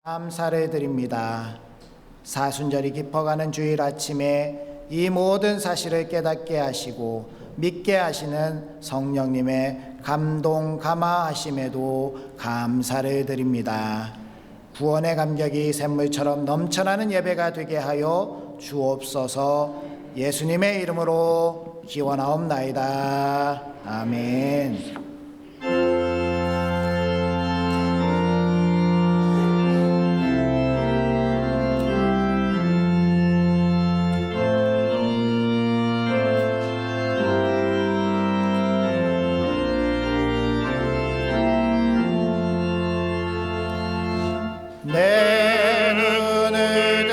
감사를 드립니다. 사순절이 깊어가는 주일 아침에 이 모든 사실을 깨닫게 하시고 믿게 하시는 성령님의 감동 감화하심에도 감사를 드립니다. 구원의 감격이 샘물처럼 넘쳐나는 예배가 되게 하여 주옵소서. 예수님의 이름으로 기원하옵나이다. 아멘. 내 눈을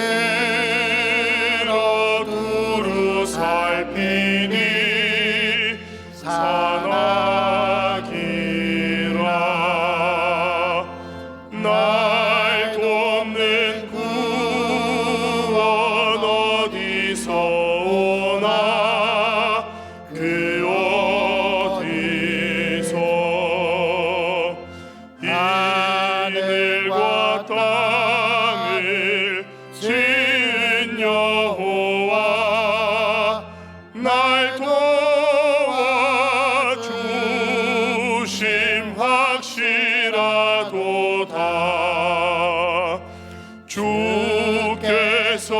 들어 두루 살피니 산악이라. 날 돕는 구원 어디서 오나 그 어디서 하늘과 땅을 지은 여호와 날 도와주심 확실하도다. 주께서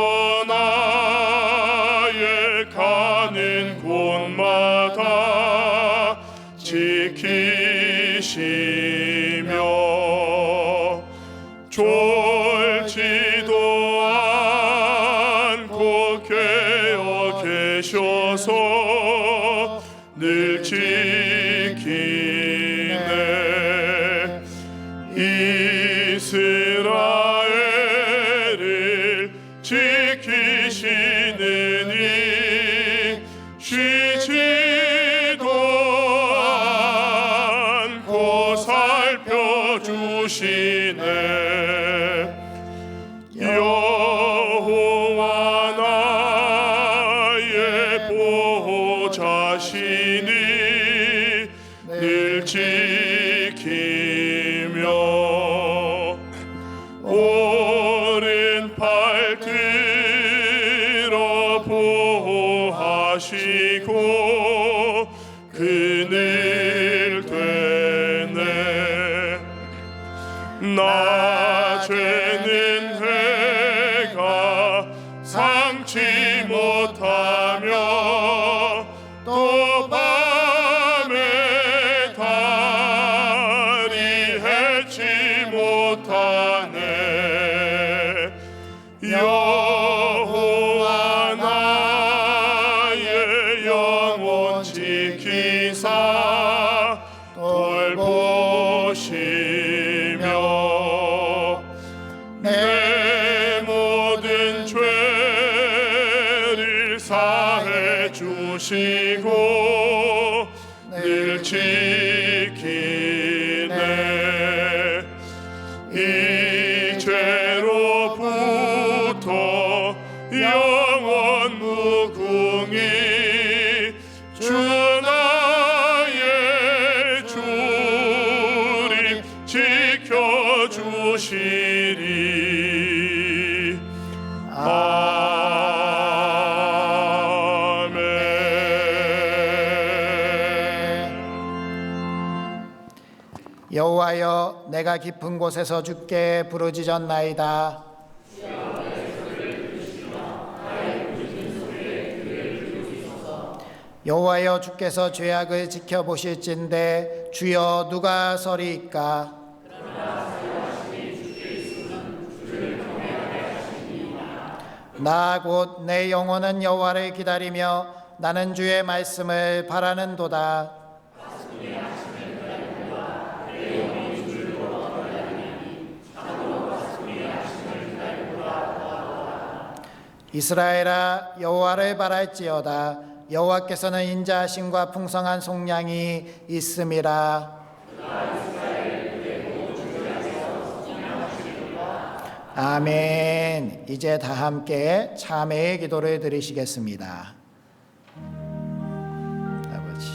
나의 가는 곳마다 지키시며 졸지도 않고 깨어 계셔서 늘 지키네. 이스라엘을 지키시느니 쉬지도 않고 살펴주시네. 여호와 나의 보호자시니 늘 지키며 오른팔 들어 보호하시고 그늘 되네. 낮에는 해가 상치 못하며 또 밤에 달이 해치 못하네. 여호와 나의 영혼 지키사 돌보시며 내 모든 죄를 사해 주시고 늘 지키네. 이 죄로부터 영원 무궁히 주 나의 주님 지켜주시리. 여호와여, 내가 깊은 곳에서 주께 부르짖었나이다. 여호와여, 주께서 죄악을 지켜보실진대 주여 누가 서리이까? 나 곧 내 영혼은 여호와를 기다리며 나는 주의 말씀을 바라는도다. 이스라엘아, 여호와를 바랄지어다. 여호와께서는 인자하심과 풍성한 속량이 있음이라. 아멘. 이제 다 함께 참회의 기도를 드리시겠습니다. 아버지,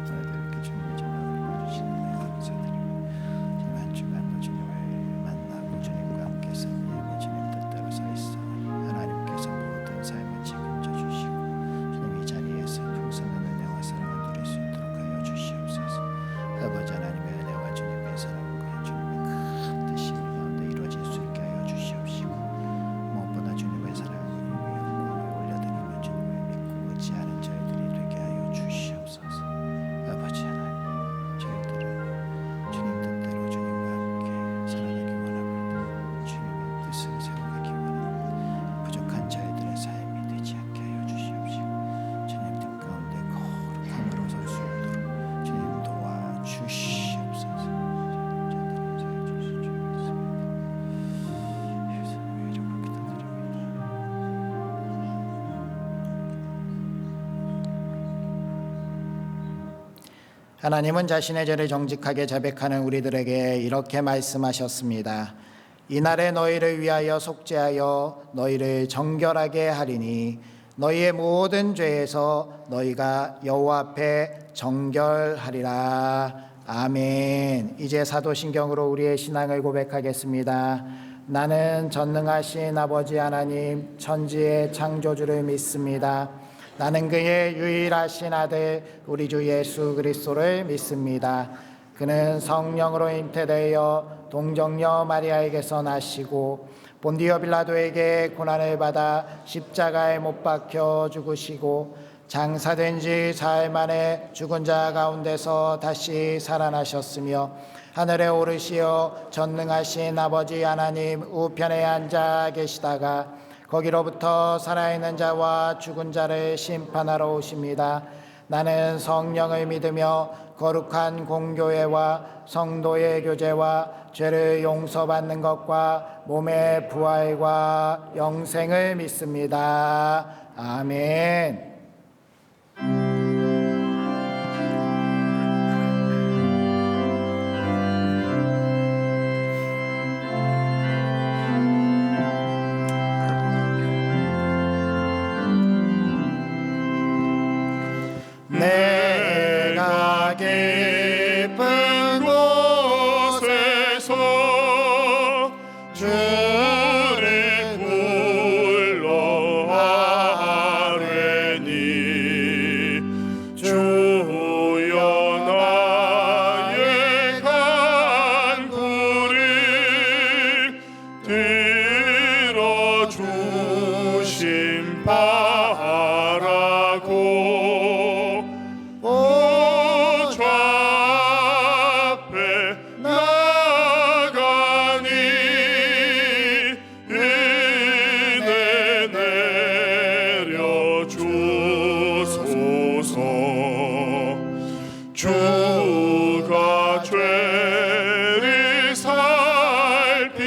오늘도 이렇게 주님의 전화를 주시는 감사드립니다. 지난 주간도 주님을 만나고 주님과 함께 서 하나님은 자신의 죄를 정직하게 자백하는 우리들에게 이렇게 말씀하셨습니다. 이날에 너희를 위하여 속죄하여 너희를 정결하게 하리니 너희의 모든 죄에서 너희가 여호와 앞에 정결하리라. 아멘. 이제 사도신경으로 우리의 신앙을 고백하겠습니다. 나는 전능하신 아버지 하나님 천지의 창조주를 믿습니다. 나는 그의 유일하신 아들 우리 주 예수 그리스도를 믿습니다. 그는 성령으로 잉태되어 동정녀 마리아에게서 나시고 본디오 빌라도에게 고난을 받아 십자가에 못 박혀 죽으시고 장사된 지 사흘 만에 죽은 자 가운데서 다시 살아나셨으며 하늘에 오르시어 전능하신 아버지 하나님 우편에 앉아 계시다가 거기로부터 살아있는 자와 죽은 자를 심판하러 오십니다. 나는 성령을 믿으며 거룩한 공교회와 성도의 교제와 죄를 용서받는 것과 몸의 부활과 영생을 믿습니다. 아멘. 내가 깊은 곳에서 주를 불러 아뢰니 주여 나의 간구를 들어주심 바라고 주가 죄를 살피면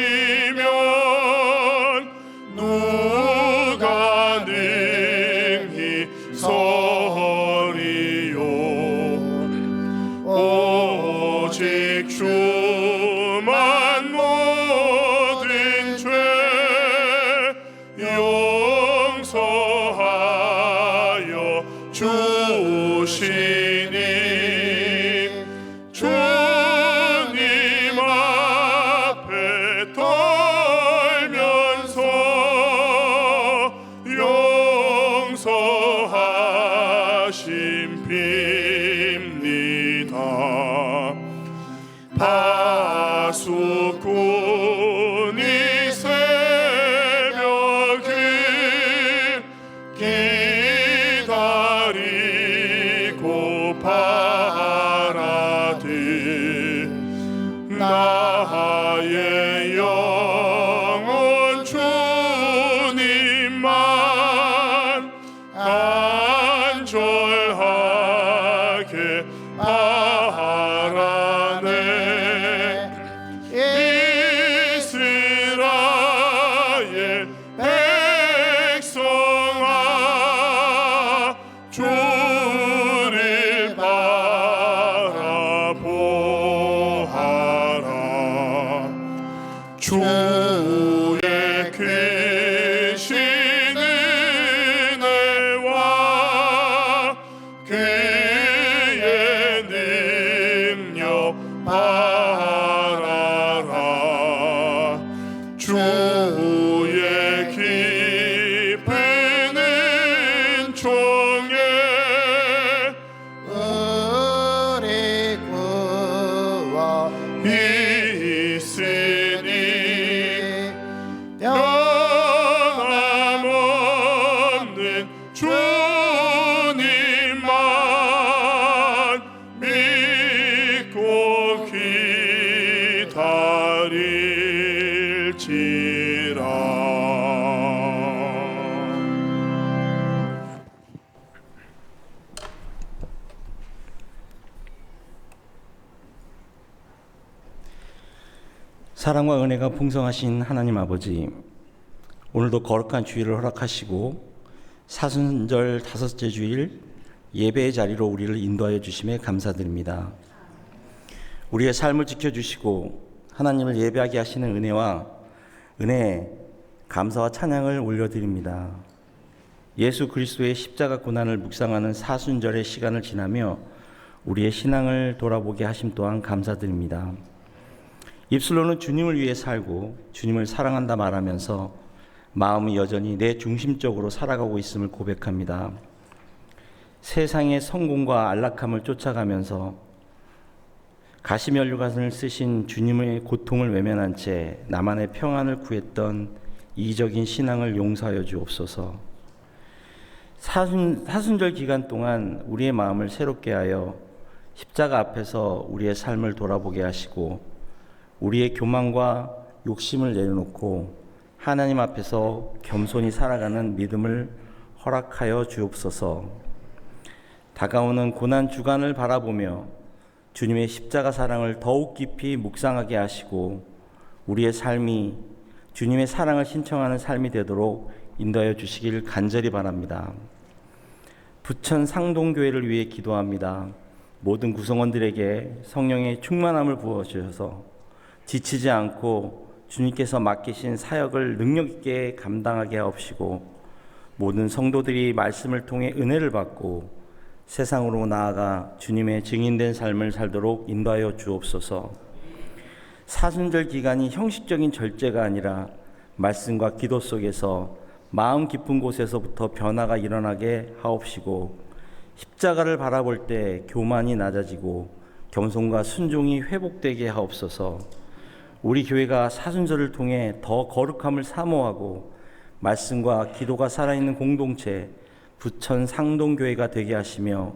누가 능히 서리요. 오직 주만 모든 죄 용서하여 주시니 주님 앞에 떨면서 용서하심 빕니다. 파수꾼이 새벽을 기다리고 나의 영혼 주님만 간절하게 바라네. 이스라엘 백성아 주를 바라보아라. 주의 크신 은혜와 그의 능력 바라라. 주의 깊은 은총에 우리 구워 있으니 변함없는 주님만 믿고 기다릴지라. 사랑과 은혜가 풍성하신 하나님 아버지, 오늘도 거룩한 주일을 허락하시고 사순절 다섯째 주일 예배의 자리로 우리를 인도하여 주심에 감사드립니다. 우리의 삶을 지켜주시고 하나님을 예배하게 하시는 은혜, 감사와 찬양을 올려드립니다. 예수 그리스도의 십자가 고난을 묵상하는 사순절의 시간을 지나며 우리의 신앙을 돌아보게 하심 또한 감사드립니다. 입술로는 주님을 위해 살고 주님을 사랑한다 말하면서 마음이 여전히 내 중심적으로 살아가고 있음을 고백합니다. 세상의 성공과 안락함을 쫓아가면서 가시면류관을 쓰신 주님의 고통을 외면한 채 나만의 평안을 구했던 이적인 신앙을 용서하여 주옵소서. 사순절 기간 동안 우리의 마음을 새롭게 하여 십자가 앞에서 우리의 삶을 돌아보게 하시고 우리의 교만과 욕심을 내려놓고 하나님 앞에서 겸손히 살아가는 믿음을 허락하여 주옵소서. 다가오는 고난 주간을 바라보며 주님의 십자가 사랑을 더욱 깊이 묵상하게 하시고 우리의 삶이 주님의 사랑을 신청하는 삶이 되도록 인도하여 주시길 간절히 바랍니다. 부천 상동교회를 위해 기도합니다. 모든 구성원들에게 성령의 충만함을 부어주셔서 지치지 않고 주님께서 맡기신 사역을 능력 있게 감당하게 하옵시고 모든 성도들이 말씀을 통해 은혜를 받고 세상으로 나아가 주님의 증인된 삶을 살도록 인도하여 주옵소서. 사순절 기간이 형식적인 절제가 아니라 말씀과 기도 속에서 마음 깊은 곳에서부터 변화가 일어나게 하옵시고 십자가를 바라볼 때 교만이 낮아지고 겸손과 순종이 회복되게 하옵소서. 우리 교회가 사순절을 통해 더 거룩함을 사모하고 말씀과 기도가 살아있는 공동체 부천 상동교회가 되게 하시며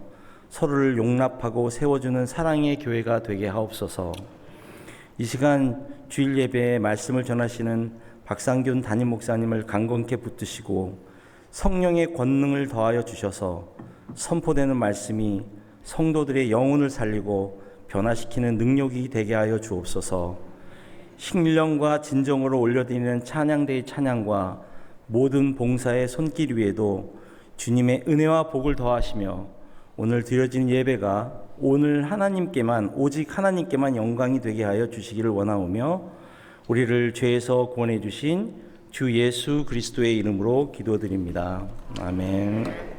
서로를 용납하고 세워주는 사랑의 교회가 되게 하옵소서. 이 시간 주일 예배에 말씀을 전하시는 박상균 담임 목사님을 강건케 붙드시고 성령의 권능을 더하여 주셔서 선포되는 말씀이 성도들의 영혼을 살리고 변화시키는 능력이 되게 하여 주옵소서. 신령과 진정으로 올려드리는 찬양대의 찬양과 모든 봉사의 손길 위에도 주님의 은혜와 복을 더하시며 오늘 드려진 예배가 오늘 오직 하나님께만 영광이 되게 하여 주시기를 원하오며 우리를 죄에서 구원해 주신 주 예수 그리스도의 이름으로 기도드립니다. 아멘.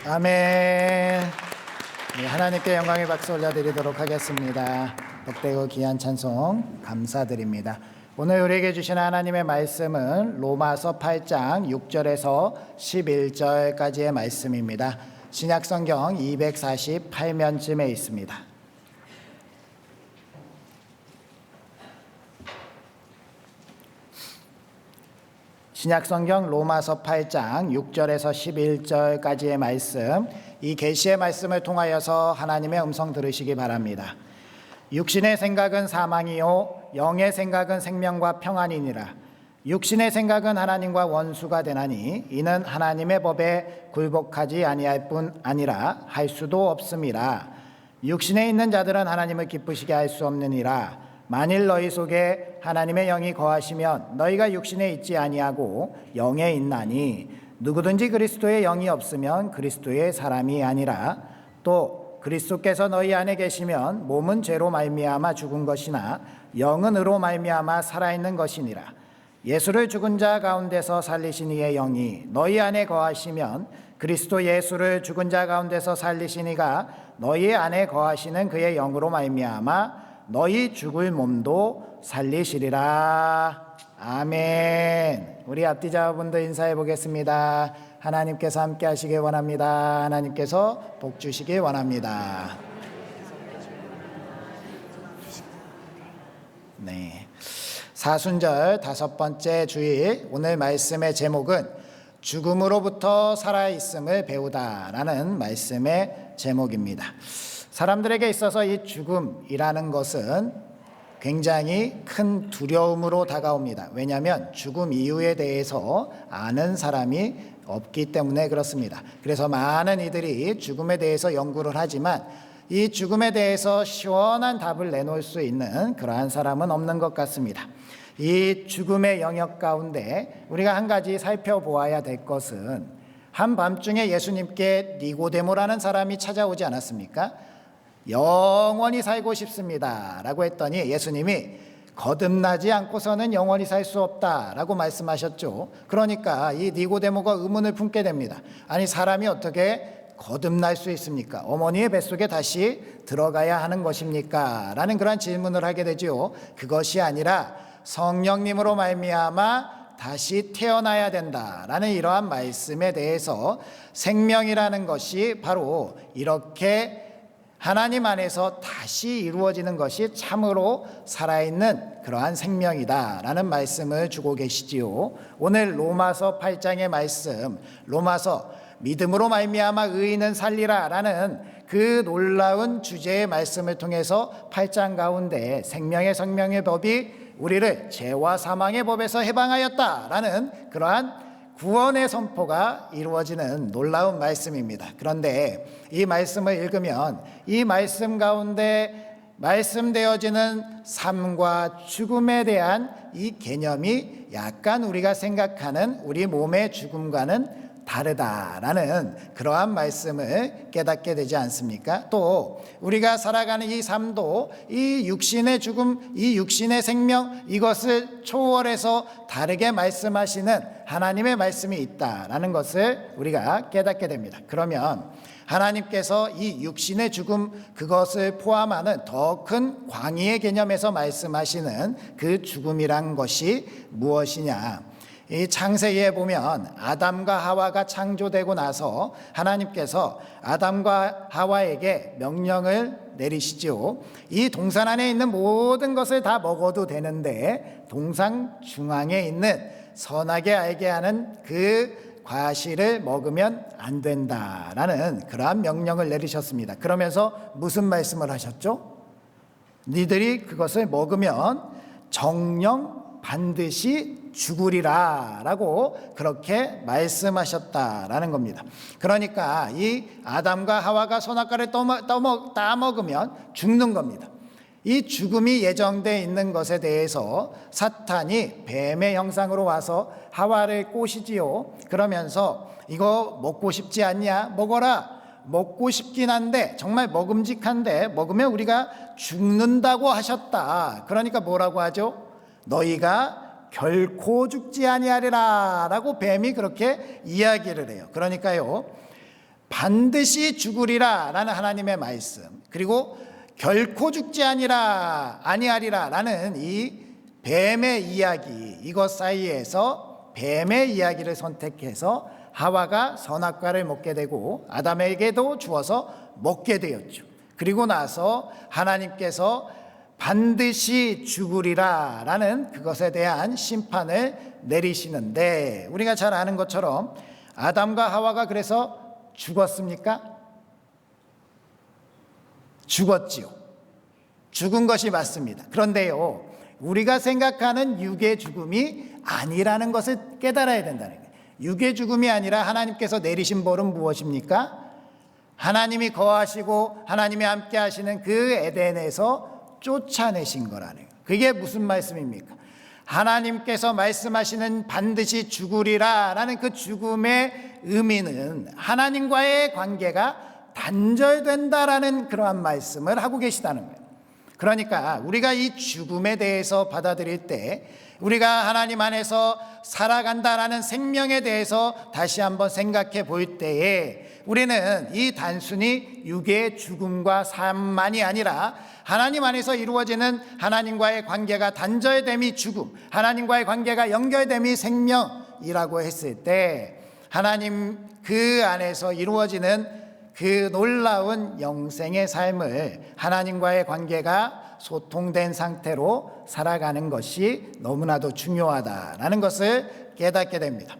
아멘. 네, 하나님께 영광의 박수 올려드리도록 하겠습니다. 복되고 귀한 찬송 감사드립니다. 오늘 우리에게 주신 하나님의 말씀은 로마서 8장 6절에서 11절까지의 말씀입니다. 신약성경 248면쯤에 있습니다. 신약성경 로마서 8장 6절에서 11절까지의 말씀, 이 계시의 말씀을 통하여서 하나님의 음성 들으시기 바랍니다. 육신의 생각은 사망이요 영의 생각은 생명과 평안이니라. 육신의 생각은 하나님과 원수가 되나니 이는 하나님의 법에 굴복하지 아니할 뿐 아니라 할 수도 없음이라. 육신에 있는 자들은 하나님을 기쁘시게 할 수 없느니라. 만일 너희 속에 하나님의 영이 거하시면 너희가 육신에 있지 아니하고 영에 있나니 누구든지 그리스도의 영이 없으면 그리스도의 사람이 아니라. 또 그리스도께서 너희 안에 계시면 몸은 죄로 말미암아 죽은 것이나 영은 의로 말미암아 살아있는 것이니라. 예수를 죽은 자 가운데서 살리신 이의 영이 너희 안에 거하시면 그리스도 예수를 죽은 자 가운데서 살리신 이가 너희 안에 거하시는 그의 영으로 말미암아 너희 죽을 몸도 살리시리라. 아멘. 우리 앞뒤 자분들 인사해 보겠습니다. 하나님께서 함께 하시길 원합니다. 하나님께서 복 주시길 원합니다. 네. 사순절 5번째 주일, 오늘 말씀의 제목은 죽음으로부터 살아있음을 배우다라는 말씀의 제목입니다. 사람들에게 있어서 이 죽음이라는 것은 굉장히 큰 두려움으로 다가옵니다. 왜냐하면 죽음 이유에 대해서 아는 사람이 없기 때문에 그렇습니다. 그래서 많은 이들이 죽음에 대해서 연구를 하지만 이 죽음에 대해서 시원한 답을 내놓을 수 있는 그러한 사람은 없는 것 같습니다. 이 죽음의 영역 가운데 우리가 한 가지 살펴보아야 될 것은, 한밤중에 예수님께 니고데모라는 사람이 찾아오지 않았습니까? 영원히 살고 싶습니다 라고 했더니 예수님이 거듭나지 않고서는 영원히 살 수 없다라고 말씀하셨죠. 그러니까 이 니고데모가 의문을 품게 됩니다. 아니, 사람이 어떻게 거듭날 수 있습니까? 어머니의 뱃속에 다시 들어가야 하는 것입니까? 라는 그런 질문을 하게 되죠. 그것이 아니라 성령님으로 말미암아 다시 태어나야 된다라는 이러한 말씀에 대해서, 생명이라는 것이 바로 이렇게 하나님 안에서 다시 이루어지는 것이 참으로 살아있는 그러한 생명이다라는 말씀을 주고 계시지요. 오늘 로마서 8장의 말씀, 로마서 믿음으로 말미암아 의인은 살리라라는 그 놀라운 주제의 말씀을 통해서 8장 가운데 생명의 성령의 법이 우리를 죄와 사망의 법에서 해방하였다라는 그러한 구원의 선포가 이루어지는 놀라운 말씀입니다. 그런데 이 말씀을 읽으면 이 말씀 가운데 말씀되어지는 삶과 죽음에 대한 이 개념이 약간 우리가 생각하는 우리 몸의 죽음과는 다르다라는 그러한 말씀을 깨닫게 되지 않습니까? 또 우리가 살아가는 이 삶도 이 육신의 죽음, 이 육신의 생명, 이것을 초월해서 다르게 말씀하시는 하나님의 말씀이 있다라는 것을 우리가 깨닫게 됩니다. 그러면 하나님께서 이 육신의 죽음, 그것을 포함하는 더 큰 광의의 개념에서 말씀하시는 그 죽음이란 것이 무엇이냐? 이 창세기에 보면 아담과 하와가 창조되고 나서 하나님께서 아담과 하와에게 명령을 내리시죠. 이 동산 안에 있는 모든 것을 다 먹어도 되는데 동산 중앙에 있는 선하게 알게 하는 그 과실을 먹으면 안 된다라는 그러한 명령을 내리셨습니다. 그러면서 무슨 말씀을 하셨죠? 니들이 그것을 먹으면 정령 반드시 죽으리라 라고 그렇게 말씀하셨다라는 겁니다. 그러니까 이 아담과 하와가 선악과를 따먹으면 죽는 겁니다. 이 죽음이 예정되어 있는 것에 대해서 사탄이 뱀의 형상으로 와서 하와를 꼬시지요. 그러면서 이거 먹고 싶지 않냐? 먹어라. 먹고 싶긴 한데, 정말 먹음직한데 먹으면 우리가 죽는다고 하셨다. 그러니까 뭐라고 하죠? 너희가 결코 죽지 아니하리라 라고 뱀이 그렇게 이야기를 해요. 그러니까요, 반드시 죽으리라 라는 하나님의 말씀, 그리고 결코 죽지 아니하리라 라는 이 뱀의 이야기, 이것 사이에서 뱀의 이야기를 선택해서 하와가 선악과를 먹게 되고 아담에게도 주어서 먹게 되었죠. 그리고 나서 하나님께서 반드시 죽으리라 라는 그것에 대한 심판을 내리시는데, 우리가 잘 아는 것처럼 아담과 하와가 그래서 죽었습니까? 죽었지요. 죽은 것이 맞습니다. 그런데요, 우리가 생각하는 육의 죽음이 아니라는 것을 깨달아야 된다는 거예요. 육의 죽음이 아니라 하나님께서 내리신 벌은 무엇입니까? 하나님이 거하시고 하나님이 함께 하시는 그 에덴에서 쫓아내신 거라는 거예요. 그게 무슨 말씀입니까? 하나님께서 말씀하시는 반드시 죽으리라 라는 그 죽음의 의미는 하나님과의 관계가 단절된다라는 그러한 말씀을 하고 계시다는 거예요. 그러니까 우리가 이 죽음에 대해서 받아들일 때, 우리가 하나님 안에서 살아간다라는 생명에 대해서 다시 한번 생각해 볼 때에, 우리는 이 단순히 육의 죽음과 삶만이 아니라 하나님 안에서 이루어지는 하나님과의 관계가 단절됨이 죽음, 하나님과의 관계가 연결됨이 생명이라고 했을 때, 하나님 그 안에서 이루어지는 그 놀라운 영생의 삶을 하나님과의 관계가 소통된 상태로 살아가는 것이 너무나도 중요하다라는 것을 깨닫게 됩니다.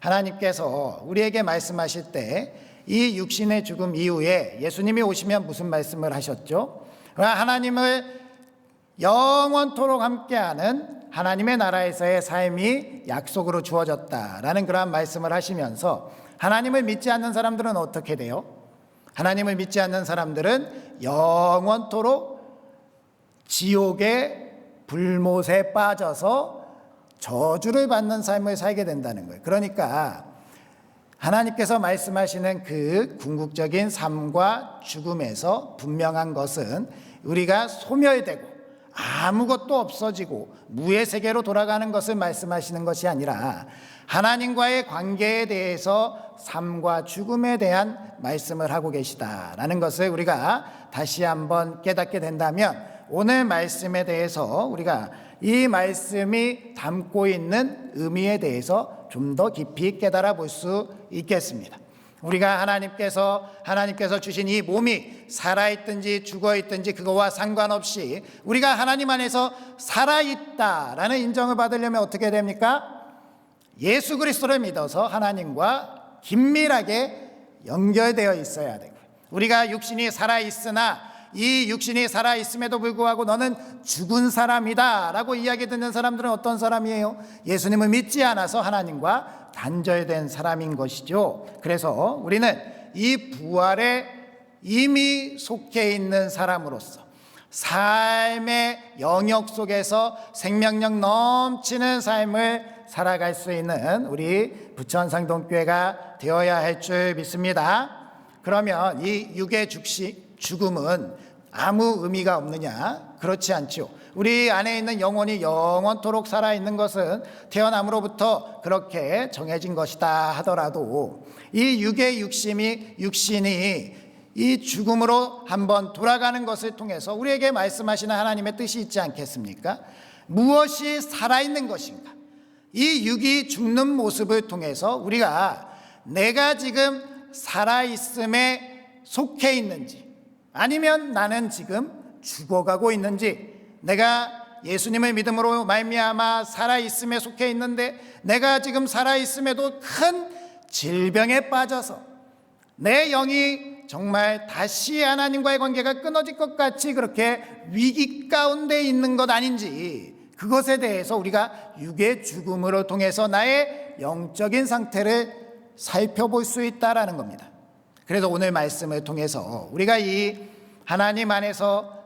하나님께서 우리에게 말씀하실 때 이 육신의 죽음 이후에 예수님이 오시면 무슨 말씀을 하셨죠? 하나님을 영원토록 함께하는 하나님의 나라에서의 삶이 약속으로 주어졌다라는 그러한 말씀을 하시면서, 하나님을 믿지 않는 사람들은 어떻게 돼요? 하나님을 믿지 않는 사람들은 영원토록 지옥의 불못에 빠져서 저주를 받는 삶을 살게 된다는 거예요. 그러니까 하나님께서 말씀하시는 그 궁극적인 삶과 죽음에서 분명한 것은 우리가 소멸되고 아무것도 없어지고 무의 세계로 돌아가는 것을 말씀하시는 것이 아니라 하나님과의 관계에 대해서 삶과 죽음에 대한 말씀을 하고 계시다라는 것을 우리가 다시 한번 깨닫게 된다면, 오늘 말씀에 대해서 우리가 이 말씀이 담고 있는 의미에 대해서 좀 더 깊이 깨달아 볼 수 있겠습니다. 우리가 하나님께서 주신 이 몸이 살아있든지 죽어있든지 그거와 상관없이 우리가 하나님 안에서 살아있다라는 인정을 받으려면 어떻게 됩니까? 예수 그리스도를 믿어서 하나님과 긴밀하게 연결되어 있어야 되고, 우리가 육신이 살아있으나 이 육신이 살아있음에도 불구하고 너는 죽은 사람이다 라고 이야기 듣는 사람들은 어떤 사람이에요? 예수님을 믿지 않아서 하나님과 단절된 사람인 것이죠. 그래서 우리는 이 부활에 이미 속해 있는 사람으로서 삶의 영역 속에서 생명력 넘치는 삶을 살아갈 수 있는 우리 부천상동교회가 되어야 할 줄 믿습니다. 그러면 이 육의 죽음은 아무 의미가 없느냐? 그렇지 않죠. 우리 안에 있는 영혼이 영원토록 살아있는 것은 태어남으로부터 그렇게 정해진 것이다 하더라도, 이 육의 육신이 이 죽음으로 한번 돌아가는 것을 통해서 우리에게 말씀하시는 하나님의 뜻이 있지 않겠습니까? 무엇이 살아있는 것인가? 이 육이 죽는 모습을 통해서 우리가 내가 지금 살아있음에 속해 있는지, 아니면 나는 지금 죽어가고 있는지, 내가 예수님의 믿음으로 말미암아 살아있음에 속해 있는데 내가 지금 살아있음에도 큰 질병에 빠져서 내 영이 정말 다시 하나님과의 관계가 끊어질 것 같이 그렇게 위기 가운데 있는 것 아닌지, 그것에 대해서 우리가 육의 죽음으로 통해서 나의 영적인 상태를 살펴볼 수 있다라는 겁니다. 그래서 오늘 말씀을 통해서 우리가 이 하나님 안에서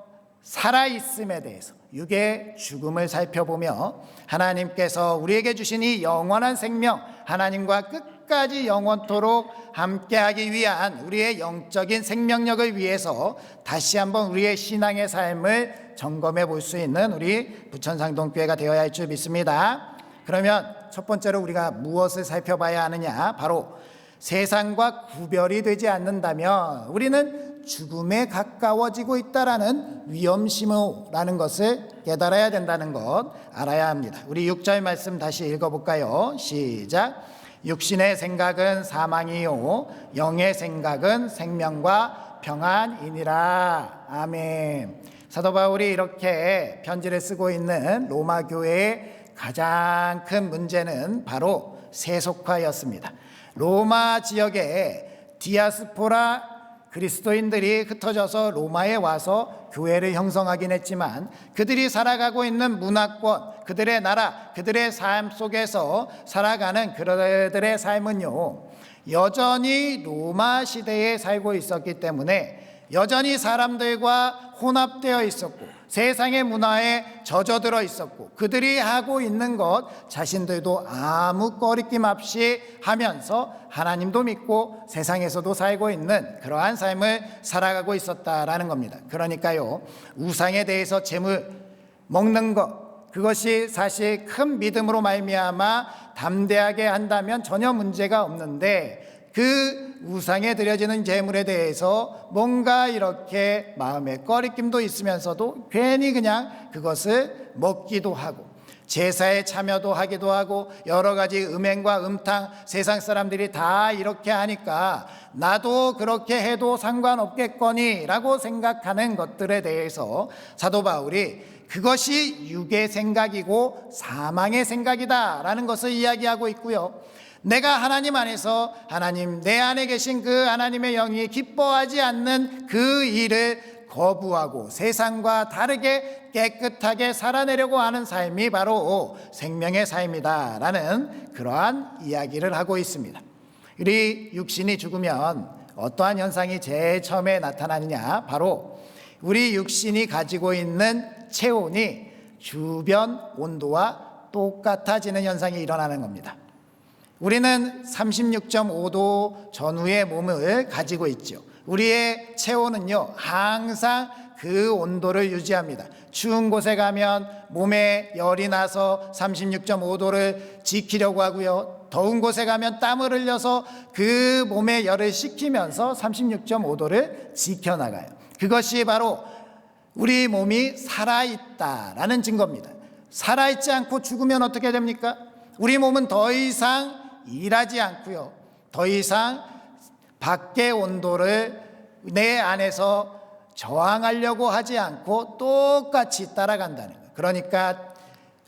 살아있음에 대해서 육의 죽음을 살펴보며 하나님께서 우리에게 주신 이 영원한 생명, 하나님과 끝까지 영원토록 함께하기 위한 우리의 영적인 생명력을 위해서 다시 한번 우리의 신앙의 삶을 점검해 볼 수 있는 우리 부천상동교회가 되어야 할 줄 믿습니다. 그러면 첫 번째로 우리가 무엇을 살펴봐야 하느냐? 바로 세상과 구별이 되지 않는다면 우리는 죽음에 가까워지고 있다라는 위험심이라는 것을 깨달아야 된다는 것 알아야 합니다. 우리 6절 말씀 다시 읽어볼까요? 시작. 육신의 생각은 사망이요 영의 생각은 생명과 평안이니라. 아멘. 사도 바울이 이렇게 편지를 쓰고 있는 로마 교회의 가장 큰 문제는 바로 세속화였습니다. 로마 지역에 디아스포라 그리스도인들이 흩어져서 로마에 와서 교회를 형성하긴 했지만 그들이 살아가고 있는 문화권, 그들의 나라, 그들의 삶 속에서 살아가는 그들의 삶은요, 여전히 로마 시대에 살고 있었기 때문에 여전히 사람들과 혼합되어 있었고 세상의 문화에 젖어들어 있었고 그들이 하고 있는 것 자신들도 아무 꺼리낌 없이 하면서 하나님도 믿고 세상에서도 살고 있는 그러한 삶을 살아가고 있었다라는 겁니다. 그러니까요, 우상에 대해서 재물 먹는 것, 그것이 사실 큰 믿음으로 말미암아 담대하게 한다면 전혀 문제가 없는데 그 우상에 드려지는 제물에 대해서 뭔가 이렇게 마음에 꺼리낌도 있으면서도 괜히 그냥 그것을 먹기도 하고 제사에 참여도 하기도 하고 여러 가지 음행과 음탕 세상 사람들이 다 이렇게 하니까 나도 그렇게 해도 상관없겠거니 라고 생각하는 것들에 대해서 사도 바울이 그것이 육의 생각이고 사망의 생각이다 라는 것을 이야기하고 있고요, 내가 하나님 안에서 하나님 내 안에 계신 그 하나님의 영이 기뻐하지 않는 그 일을 거부하고 세상과 다르게 깨끗하게 살아내려고 하는 삶이 바로 생명의 삶이다 라는 그러한 이야기를 하고 있습니다. 우리 육신이 죽으면 어떠한 현상이 제일 처음에 나타나느냐, 바로 우리 육신이 가지고 있는 체온이 주변 온도와 똑같아지는 현상이 일어나는 겁니다. 우리는 36.5도 전후의 몸을 가지고 있죠. 우리의 체온은요 항상 그 온도를 유지합니다. 추운 곳에 가면 몸에 열이 나서 36.5도를 지키려고 하고요, 더운 곳에 가면 땀을 흘려서 그 몸에 열을 식히면서 36.5도를 지켜나가요. 그것이 바로 우리 몸이 살아있다라는 증거입니다. 살아있지 않고 죽으면 어떻게 됩니까? 우리 몸은 더 이상 일하지 않고요, 더 이상 밖의 온도를 내 안에서 저항하려고 하지 않고 똑같이 따라간다는 거예요. 그러니까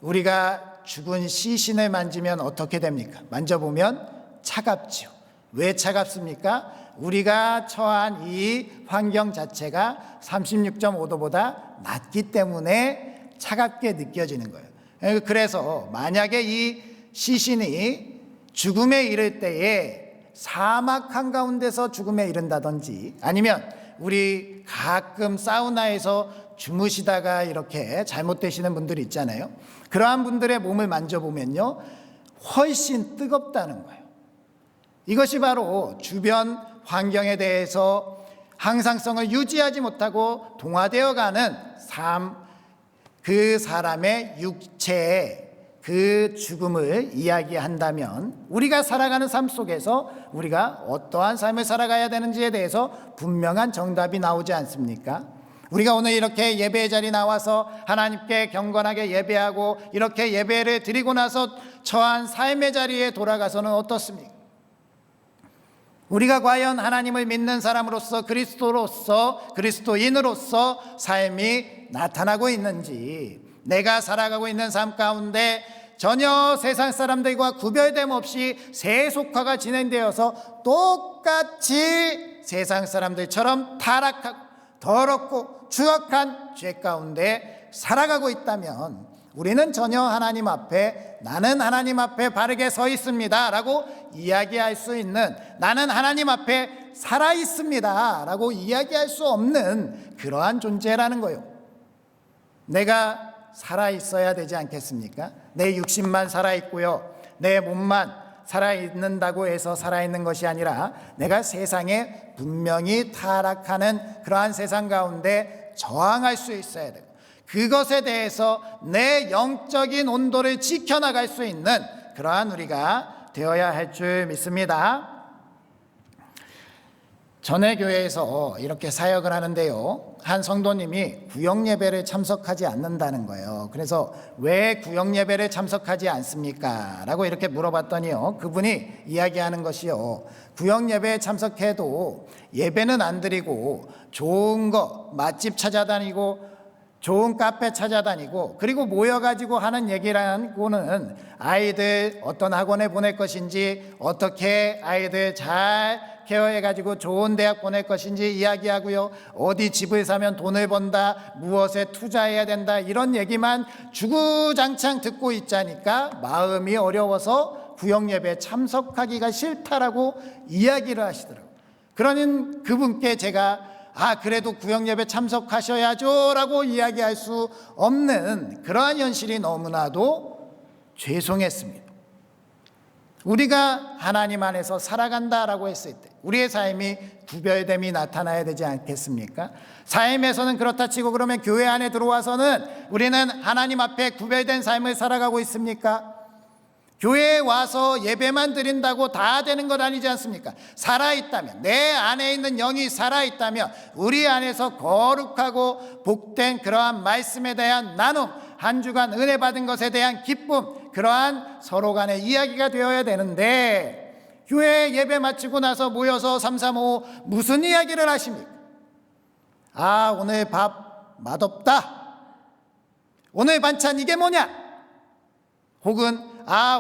우리가 죽은 시신을 만지면 어떻게 됩니까? 만져보면 차갑죠. 왜 차갑습니까? 우리가 처한 이 환경 자체가 36.5도보다 낮기 때문에 차갑게 느껴지는 거예요. 그래서 만약에 이 시신이 죽음에 이를 때에 사막 한가운데서 죽음에 이른다든지 아니면 우리 가끔 사우나에서 주무시다가 이렇게 잘못되시는 분들이 있잖아요. 그러한 분들의 몸을 만져보면요 훨씬 뜨겁다는 거예요. 이것이 바로 주변 환경에 대해서 항상성을 유지하지 못하고 동화되어 가는 그 사람의 육체의 그 죽음을 이야기한다면 우리가 살아가는 삶 속에서 우리가 어떠한 삶을 살아가야 되는지에 대해서 분명한 정답이 나오지 않습니까? 우리가 오늘 이렇게 예배의 자리에 나와서 하나님께 경건하게 예배하고 이렇게 예배를 드리고 나서 처한 삶의 자리에 돌아가서는 어떻습니까? 우리가 과연 하나님을 믿는 사람으로서 그리스도인으로서 삶이 나타나고 있는지, 내가 살아가고 있는 삶 가운데 전혀 세상 사람들과 구별됨 없이 세속화가 진행되어서 똑같이 세상 사람들처럼 타락하고 더럽고 추악한 죄 가운데 살아가고 있다면 우리는 전혀 하나님 앞에 나는 하나님 앞에 바르게 서 있습니다 라고 이야기할 수 있는, 나는 하나님 앞에 살아 있습니다 라고 이야기할 수 없는 그러한 존재라는 거예요. 내가 살아있어야 되지 않겠습니까? 내 육신만 살아있고요, 내 몸만 살아있는다고 해서 살아있는 것이 아니라 내가 세상에 분명히 타락하는 그러한 세상 가운데 저항할 수 있어야 되고 그것에 대해서 내 영적인 온도를 지켜나갈 수 있는 그러한 우리가 되어야 할 줄 믿습니다. 전에 교회에서 이렇게 사역을 하는데요, 한 성도님이 구역 예배를 참석하지 않는다는 거예요. 그래서 왜 구역 예배를 참석하지 않습니까? 라고 이렇게 물어봤더니요, 그분이 이야기하는 것이요, 구역 예배에 참석해도 예배는 안 드리고 좋은 거 맛집 찾아다니고 좋은 카페 찾아다니고 그리고 모여가지고 하는 얘기라고는 아이들 어떤 학원에 보낼 것인지, 어떻게 아이들 잘 케어해가지고 좋은 대학 보낼 것인지 이야기하고요, 어디 집을 사면 돈을 번다, 무엇에 투자해야 된다, 이런 얘기만 주구장창 듣고 있자니까 마음이 어려워서 구역예배에 참석하기가 싫다라고 이야기를 하시더라고요. 그러는 그분께 제가 그래도 구역예배 참석하셔야죠 라고 이야기할 수 없는 그러한 현실이 너무나도 죄송했습니다. 우리가 하나님 안에서 살아간다라고 했을 때 우리의 삶이 구별됨이 나타나야 되지 않겠습니까? 삶에서는 그렇다 치고 그러면 교회 안에 들어와서는 우리는 하나님 앞에 구별된 삶을 살아가고 있습니까? 교회에 와서 예배만 드린다고 다 되는 것 아니지 않습니까? 살아있다면, 내 안에 있는 영이 살아있다면 우리 안에서 거룩하고 복된 그러한 말씀에 대한 나눔, 한 주간 은혜 받은 것에 대한 기쁨, 그러한 서로 간의 이야기가 되어야 되는데, 교회 예배 마치고 나서 모여서 335 무슨 이야기를 하십니까? 오늘 밥 맛없다, 오늘 반찬 이게 뭐냐, 혹은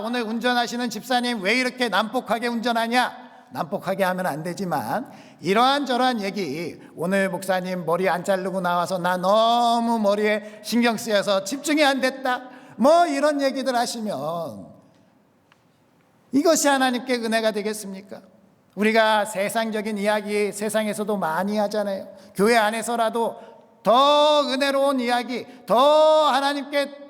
오늘 운전하시는 집사님 왜 이렇게 난폭하게 운전하냐. 난폭하게 하면 안 되지만 이러한 저러한 얘기, 오늘 목사님 머리 안 자르고 나와서 나 너무 머리에 신경 쓰여서 집중이 안 됐다, 뭐 이런 얘기들 하시면 이것이 하나님께 은혜가 되겠습니까? 우리가 세상적인 이야기 세상에서도 많이 하잖아요. 교회 안에서라도 더 은혜로운 이야기, 더 하나님께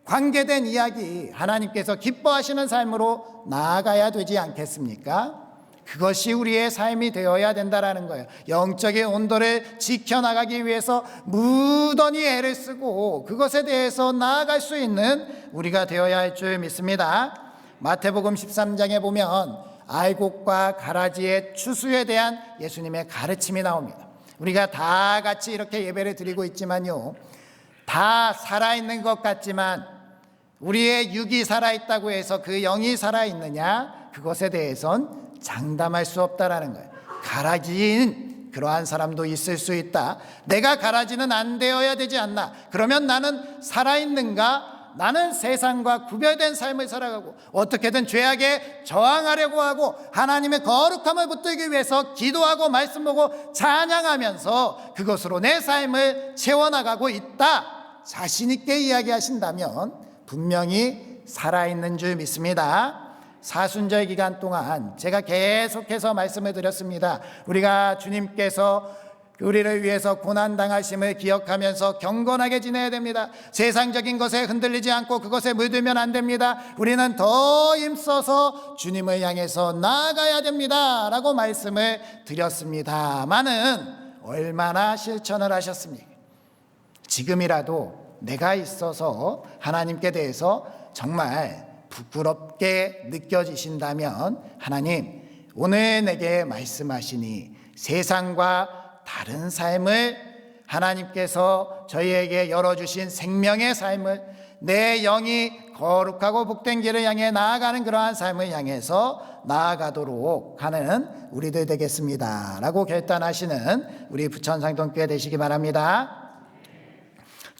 관계된 이야기, 하나님께서 기뻐하시는 삶으로 나아가야 되지 않겠습니까? 그것이 우리의 삶이 되어야 된다라는 거예요. 영적인 온도를 지켜나가기 위해서 무던히 애를 쓰고 그것에 대해서 나아갈 수 있는 우리가 되어야 할 줄 믿습니다. 마태복음 13장에 보면 알곡과 가라지의 추수에 대한 예수님의 가르침이 나옵니다. 우리가 다 같이 이렇게 예배를 드리고 있지만요, 다 살아있는 것 같지만 우리의 육이 살아있다고 해서 그 영이 살아있느냐, 그것에 대해선 장담할 수 없다라는 거예요. 가라지인 그러한 사람도 있을 수 있다. 내가 가라지는 안 되어야 되지 않나? 그러면 나는 살아있는가? 나는 세상과 구별된 삶을 살아가고 어떻게든 죄악에 저항하려고 하고 하나님의 거룩함을 붙들기 위해서 기도하고 말씀 보고 찬양하면서 그것으로 내 삶을 채워나가고 있다, 자신 있게 이야기하신다면 분명히 살아있는 줄 믿습니다. 사순절 기간 동안 제가 계속해서 말씀을 드렸습니다. 우리가 주님께서 우리를 위해서 고난당하심을 기억하면서 경건하게 지내야 됩니다. 세상적인 것에 흔들리지 않고 그것에 물들면 안 됩니다. 우리는 더 힘써서 주님을 향해서 나아가야 됩니다 라고 말씀을 드렸습니다마는 얼마나 실천을 하셨습니까? 지금이라도 내가 있어서 하나님께 대해서 정말 부끄럽게 느껴지신다면, 하나님 오늘 내게 말씀하시니 세상과 다른 삶을, 하나님께서 저희에게 열어주신 생명의 삶을, 내 영이 거룩하고 복된 길을 향해 나아가는 그러한 삶을 향해서 나아가도록 하는 우리들 되겠습니다 라고 결단하시는 우리 부천상동교회 되시기 바랍니다.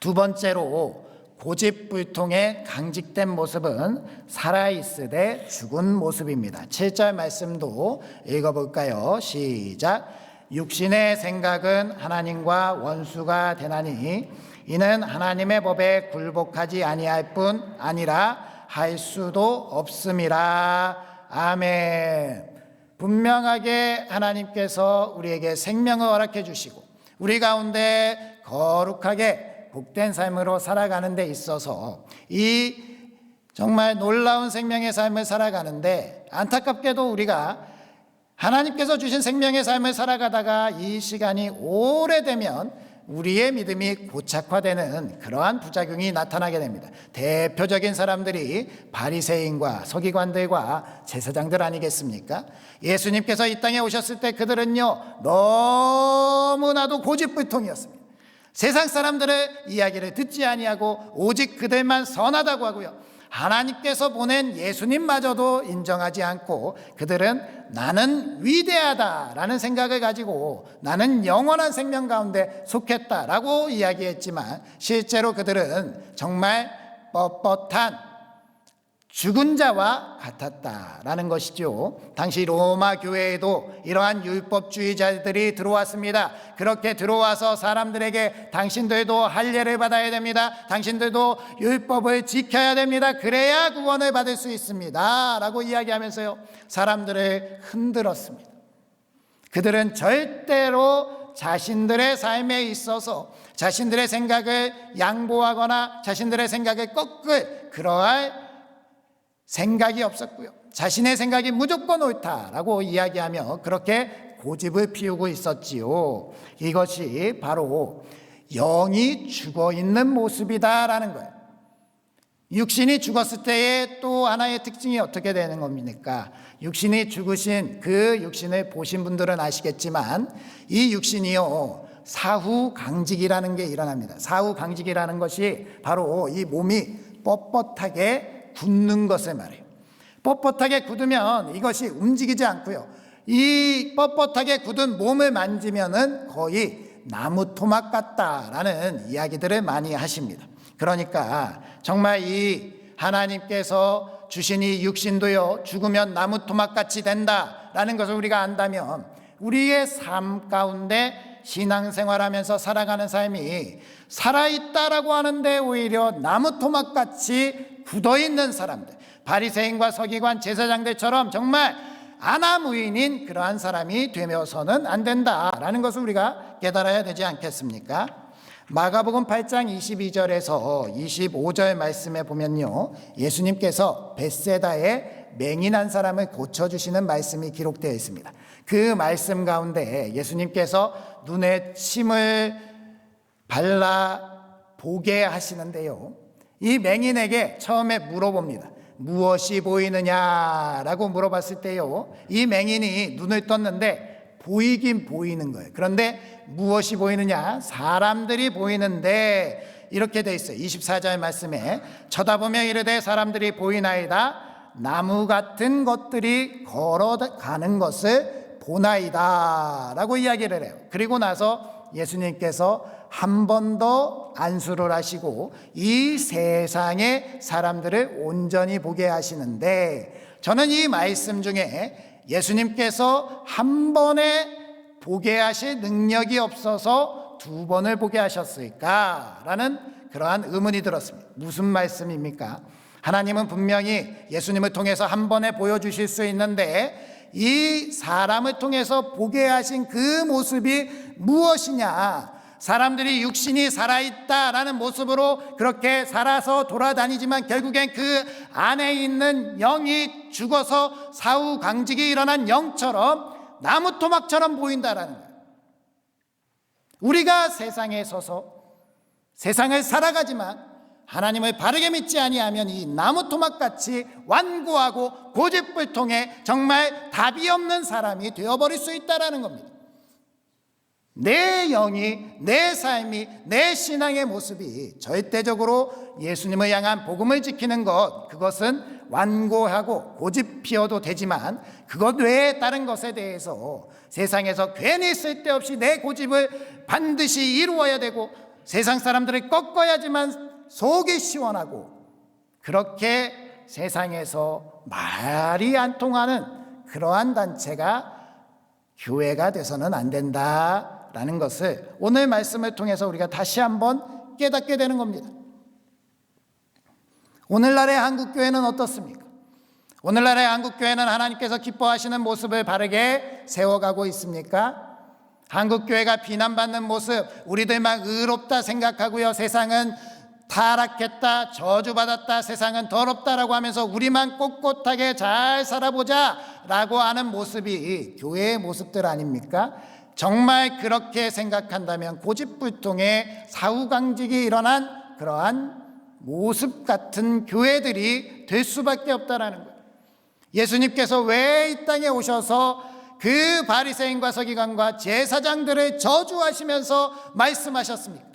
두 번째로, 고집불통의 강직된 모습은 살아있으되 죽은 모습입니다. 7절 말씀도 읽어볼까요? 시작. 육신의 생각은 하나님과 원수가 되나니 이는 하나님의 법에 굴복하지 아니할 뿐 아니라 할 수도 없음이라. 아멘. 분명하게 하나님께서 우리에게 생명을 허락해 주시고 우리 가운데 거룩하게 복된 삶으로 살아가는 데 있어서 이 정말 놀라운 생명의 삶을 살아가는데, 안타깝게도 우리가 하나님께서 주신 생명의 삶을 살아가다가 이 시간이 오래되면 우리의 믿음이 고착화되는 그러한 부작용이 나타나게 됩니다. 대표적인 사람들이 바리새인과 서기관들과 제사장들 아니겠습니까? 예수님께서 이 땅에 오셨을 때 그들은요, 너무나도 고집불통이었습니다. 세상 사람들의 이야기를 듣지 아니하고 오직 그들만 선하다고 하고요, 하나님께서 보낸 예수님마저도 인정하지 않고 그들은 나는 위대하다라는 생각을 가지고 나는 영원한 생명 가운데 속했다라고 이야기했지만 실제로 그들은 정말 뻣뻣한 죽은 자와 같았다라는 것이죠. 당시 로마 교회에도 이러한 율법주의자들이 들어왔습니다. 그렇게 들어와서 사람들에게 당신들도 할례를 받아야 됩니다. 당신들도 율법을 지켜야 됩니다. 그래야 구원을 받을 수 있습니다. 라고 이야기하면서요, 사람들을 흔들었습니다. 그들은 절대로 자신들의 삶에 있어서 자신들의 생각을 양보하거나 자신들의 생각을 꺾을 그러할 생각이 없었고요, 자신의 생각이 무조건 옳다라고 이야기하며 그렇게 고집을 피우고 있었지요. 이것이 바로 영이 죽어있는 모습이다라는 거예요. 육신이 죽었을 때의 또 하나의 특징이 어떻게 되는 겁니까? 육신이 죽으신 그 육신을 보신 분들은 아시겠지만 이 육신이요, 사후강직이라는 게 일어납니다. 사후강직이라는 것이 바로 이 몸이 뻣뻣하게 굳는 것을 말해요. 뻣뻣하게 굳으면 이것이 움직이지 않고요, 이 뻣뻣하게 굳은 몸을 만지면은 거의 나무 토막 같다라는 이야기들을 많이 하십니다. 그러니까 정말 이 하나님께서 주신 이 육신도요, 죽으면 나무 토막 같이 된다라는 것을 우리가 안다면 우리의 삶 가운데 신앙생활하면서 살아가는 삶이 살아있다라고 하는데 오히려 나무 토막같이 굳어있는 사람들, 바리새인과 서기관, 제사장들처럼 정말 아나무인인 그러한 사람이 되면서는 안 된다라는 것을 우리가 깨달아야 되지 않겠습니까? 마가복음 8장 22절에서 25절 말씀에 보면요, 예수님께서 벳세다에 맹인한 사람을 고쳐주시는 말씀이 기록되어 있습니다. 그 말씀 가운데 예수님께서 눈에 침을 발라 보게 하시는데요, 이 맹인에게 처음에 물어봅니다. 무엇이 보이느냐라고 물어봤을 때요, 이 맹인이 눈을 떴는데 보이긴 보이는 거예요. 그런데 무엇이 보이느냐? 사람들이 보이는데 이렇게 돼 있어요. 24절 말씀에 쳐다보며 이르되 사람들이 보이나이다. 나무 같은 것들이 걸어가는 것을 보나이다 라고 이야기를 해요. 그리고 나서 예수님께서 한 번 더 안수를 하시고 이 세상의 사람들을 온전히 보게 하시는데, 저는 이 말씀 중에 예수님께서 한 번에 보게 하실 능력이 없어서 두 번을 보게 하셨을까라는 그러한 의문이 들었습니다. 무슨 말씀입니까? 하나님은 분명히 예수님을 통해서 한 번에 보여주실 수 있는데 이 사람을 통해서 보게 하신 그 모습이 무엇이냐? 사람들이 육신이 살아있다라는 모습으로 그렇게 살아서 돌아다니지만 결국엔 그 안에 있는 영이 죽어서 사후강직이 일어난 영처럼 나무 토막처럼 보인다라는 거예요. 우리가 세상에 서서 세상을 살아가지만 하나님을 바르게 믿지 아니하면 이 나무 토막같이 완고하고 고집불통에 정말 답이 없는 사람이 되어버릴 수 있다는 겁니다. 내 영이, 내 삶이, 내 신앙의 모습이 절대적으로 예수님을 향한 복음을 지키는 것, 그것은 완고하고 고집 피워도 되지만 그것 외에 다른 것에 대해서 세상에서 괜히 쓸데없이 내 고집을 반드시 이루어야 되고 세상 사람들을 꺾어야지만 속이 시원하고 그렇게 세상에서 말이 안 통하는 그러한 단체가 교회가 돼서는 안 된다라는 것을 오늘 말씀을 통해서 우리가 다시 한번 깨닫게 되는 겁니다. 오늘날의 한국교회는 어떻습니까? 오늘날의 한국교회는 하나님께서 기뻐하시는 모습을 바르게 세워가고 있습니까? 한국교회가 비난받는 모습, 우리들만 의롭다 생각하고요, 세상은 타락했다, 저주받았다, 세상은 더럽다라고 하면서 우리만 꼿꼿하게 잘 살아보자 라고 하는 모습이 교회의 모습들 아닙니까? 정말 그렇게 생각한다면 고집불통의 사후강직이 일어난 그러한 모습 같은 교회들이 될 수밖에 없다라는 거예요. 예수님께서 왜 이 땅에 오셔서 그 바리새인과 서기관과 제사장들을 저주하시면서 말씀하셨습니까?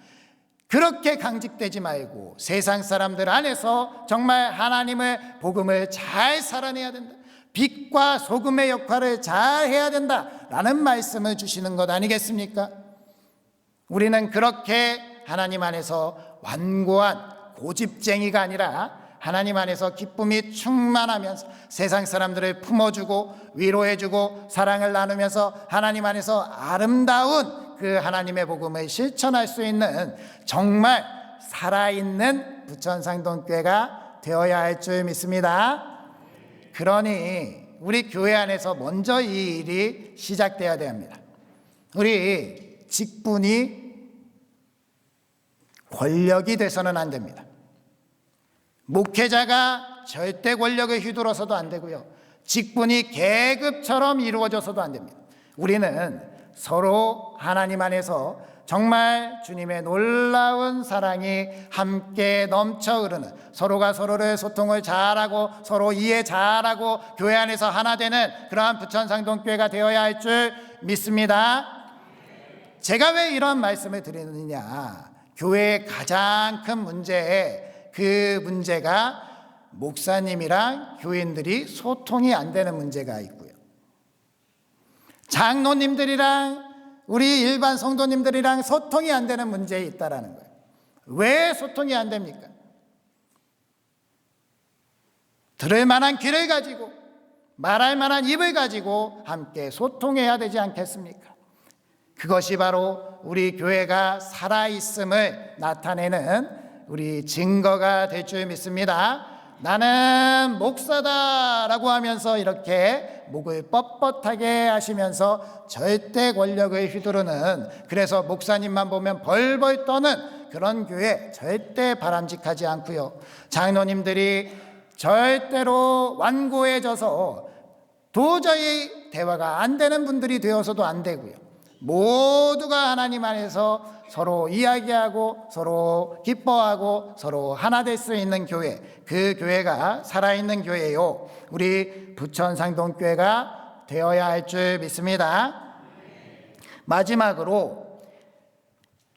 그렇게 강직되지 말고 세상 사람들 안에서 정말 하나님의 복음을 잘 살아내야 된다. 빛과 소금의 역할을 잘 해야 된다라는 말씀을 주시는 것 아니겠습니까? 우리는 그렇게 하나님 안에서 완고한 고집쟁이가 아니라 하나님 안에서 기쁨이 충만하면서 세상 사람들을 품어주고 위로해주고 사랑을 나누면서 하나님 안에서 아름다운 그 하나님의 복음을 실천할 수 있는 정말 살아있는 부천상동교회가 되어야 할 줄 믿습니다. 그러니 우리 교회 안에서 먼저 이 일이 시작되어야 됩니다. 우리 직분이 권력이 돼서는 안 됩니다. 목회자가 절대 권력을 휘둘러서도 안 되고요. 직분이 계급처럼 이루어져서도 안 됩니다. 우리는 서로 하나님 안에서 정말 주님의 놀라운 사랑이 함께 넘쳐 흐르는, 서로가 서로를 소통을 잘하고 서로 이해 잘하고 교회 안에서 하나 되는 그러한 부천상동교회가 되어야 할 줄 믿습니다. 제가 왜 이런 말씀을 드리느냐, 교회의 가장 큰 그 문제가 목사님이랑 교인들이 소통이 안 되는 문제가 있고요, 장로님들이랑 우리 일반 성도님들이랑 소통이 안 되는 문제에 있다라는 거예요. 왜 소통이 안 됩니까? 들을 만한 귀를 가지고 말할 만한 입을 가지고 함께 소통해야 되지 않겠습니까? 그것이 바로 우리 교회가 살아있음을 나타내는 우리 증거가 될 줄 믿습니다. 나는 목사다라고 하면서 이렇게 목을 뻣뻣하게 하시면서 절대 권력을 휘두르는, 그래서 목사님만 보면 벌벌 떠는 그런 교회 절대 바람직하지 않고요. 장로님들이 절대로 완고해져서 도저히 대화가 안 되는 분들이 되어서도 안 되고요. 모두가 하나님 안에서 서로 이야기하고 서로 기뻐하고 서로 하나 될 수 있는 교회, 그 교회가 살아있는 교회요, 우리 부천상동교회가 되어야 할 줄 믿습니다. 마지막으로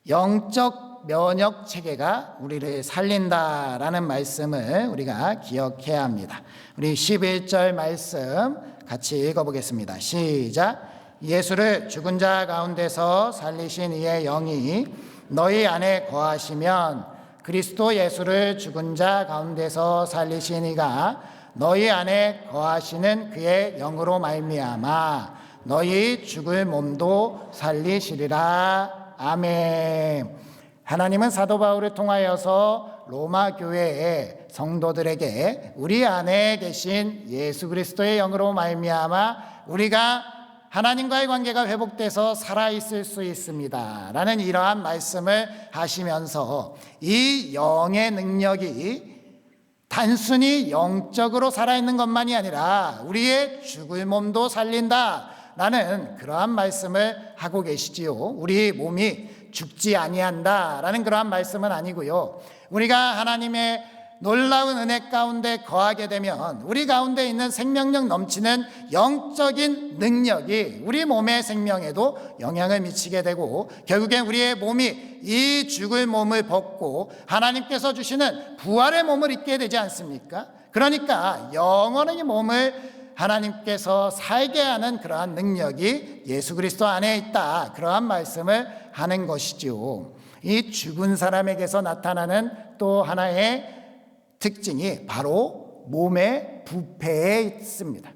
영적 면역 체계가 우리를 살린다라는 말씀을 우리가 기억해야 합니다. 우리 11절 말씀 같이 읽어보겠습니다. 시작. 예수를 죽은 자 가운데서 살리신 이의 영이 너희 안에 거하시면 그리스도 예수를 죽은 자 가운데서 살리신 이가 너희 안에 거하시는 그의 영으로 말미암아 너희 죽을 몸도 살리시리라. 아멘. 하나님은 사도 바울을 통하여서 로마 교회의 성도들에게 우리 안에 계신 예수 그리스도의 영으로 말미암아 우리가 하나님과의 관계가 회복돼서 살아있을 수 있습니다 라는 이러한 말씀을 하시면서 이 영의 능력이 단순히 영적으로 살아있는 것만이 아니라 우리의 죽을 몸도 살린다 라는 그러한 말씀을 하고 계시지요. 우리 몸이 죽지 아니한다 라는 그러한 말씀은 아니고요, 우리가 하나님의 놀라운 은혜 가운데 거하게 되면 우리 가운데 있는 생명력 넘치는 영적인 능력이 우리 몸의 생명에도 영향을 미치게 되고 결국엔 우리의 몸이 이 죽을 몸을 벗고 하나님께서 주시는 부활의 몸을 입게 되지 않습니까? 그러니까 영원한 몸을 하나님께서 살게 하는 그러한 능력이 예수 그리스도 안에 있다, 그러한 말씀을 하는 것이지요. 이 죽은 사람에게서 나타나는 또 하나의 특징이 바로 몸의 부패에 있습니다.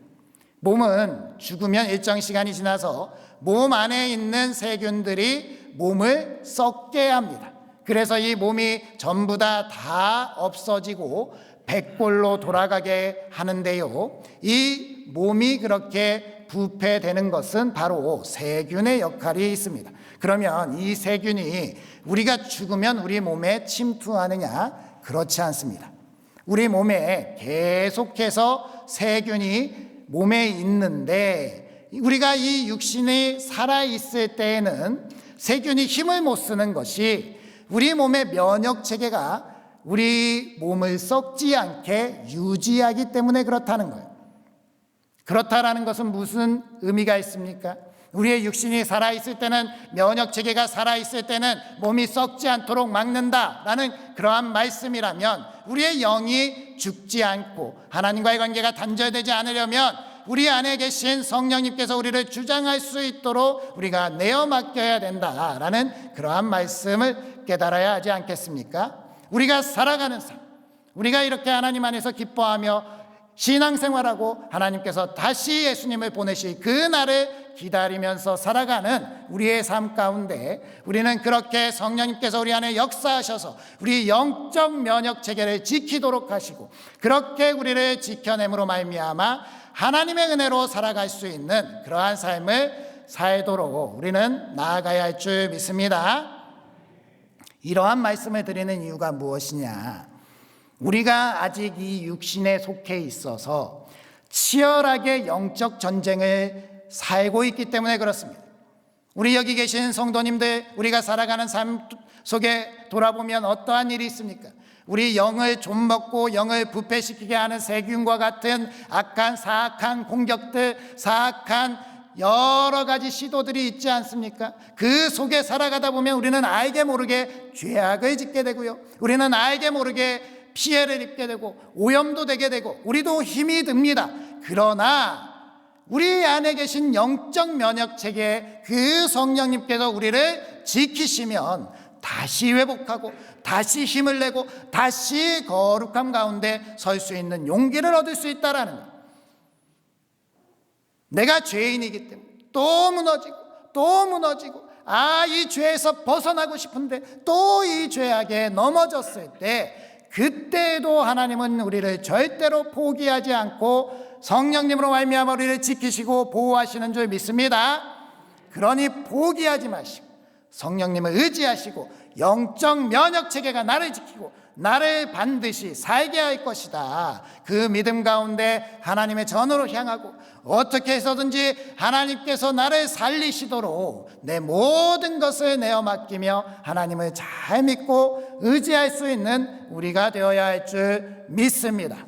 몸은 죽으면 일정 시간이 지나서 몸 안에 있는 세균들이 몸을 썩게 합니다. 그래서 이 몸이 전부 다 없어지고 백골로 돌아가게 하는데요, 이 몸이 그렇게 부패되는 것은 바로 세균의 역할이 있습니다. 그러면 이 세균이 우리가 죽으면 우리 몸에 침투하느냐? 그렇지 않습니다. 우리 몸에 계속해서 세균이 몸에 있는데 우리가 이 육신이 살아있을 때에는 세균이 힘을 못 쓰는 것이 우리 몸의 면역 체계가 우리 몸을 썩지 않게 유지하기 때문에 그렇다는 거예요. 그렇다라는 것은 무슨 의미가 있습니까? 우리의 육신이 살아있을 때는, 면역 체계가 살아있을 때는 몸이 썩지 않도록 막는다라는 그러한 말씀이라면, 우리의 영이 죽지 않고 하나님과의 관계가 단절되지 않으려면 우리 안에 계신 성령님께서 우리를 주장할 수 있도록 우리가 내어 맡겨야 된다라는 그러한 말씀을 깨달아야 하지 않겠습니까? 우리가 살아가는 삶, 우리가 이렇게 하나님 안에서 기뻐하며 신앙생활하고 하나님께서 다시 예수님을 보내실 그 날을 기다리면서 살아가는 우리의 삶 가운데, 우리는 그렇게 성령님께서 우리 안에 역사하셔서 우리 영적 면역 체계를 지키도록 하시고, 그렇게 우리를 지켜냄으로 말미암아 하나님의 은혜로 살아갈 수 있는 그러한 삶을 살도록 우리는 나아가야 할 줄 믿습니다. 이러한 말씀을 드리는 이유가 무엇이냐? 우리가 아직 이 육신에 속해 있어서 치열하게 영적 전쟁을 살고 있기 때문에 그렇습니다. 우리 여기 계신 성도님들, 우리가 살아가는 삶 속에 돌아보면 어떠한 일이 있습니까? 우리 영을 좀먹고 영을 부패시키게 하는 세균과 같은 악한 사악한 공격들, 사악한 여러 가지 시도들이 있지 않습니까? 그 속에 살아가다 보면 우리는 알게 모르게 죄악을 짓게 되고요, 우리는 알게 모르게 피해를 입게 되고 오염도 되게 되고 우리도 힘이 듭니다. 그러나 우리 안에 계신 영적 면역 체계에 그 성령님께서 우리를 지키시면 다시 회복하고 다시 힘을 내고 다시 거룩함 가운데 설 수 있는 용기를 얻을 수 있다라는 거예요. 내가 죄인이기 때문에 또 무너지고 또 무너지고, 이 죄에서 벗어나고 싶은데 또 이 죄악에 넘어졌을 때, 그때에도 하나님은 우리를 절대로 포기하지 않고 성령님으로 말미암아 우리를 지키시고 보호하시는 줄 믿습니다. 그러니 포기하지 마시고 성령님을 의지하시고 영적 면역 체계가 나를 지키고 나를 반드시 살게 할 것이다, 그 믿음 가운데 하나님의 전으로 향하고 어떻게 해서든지 하나님께서 나를 살리시도록 내 모든 것을 내어 맡기며 하나님을 잘 믿고 의지할 수 있는 우리가 되어야 할 줄 믿습니다.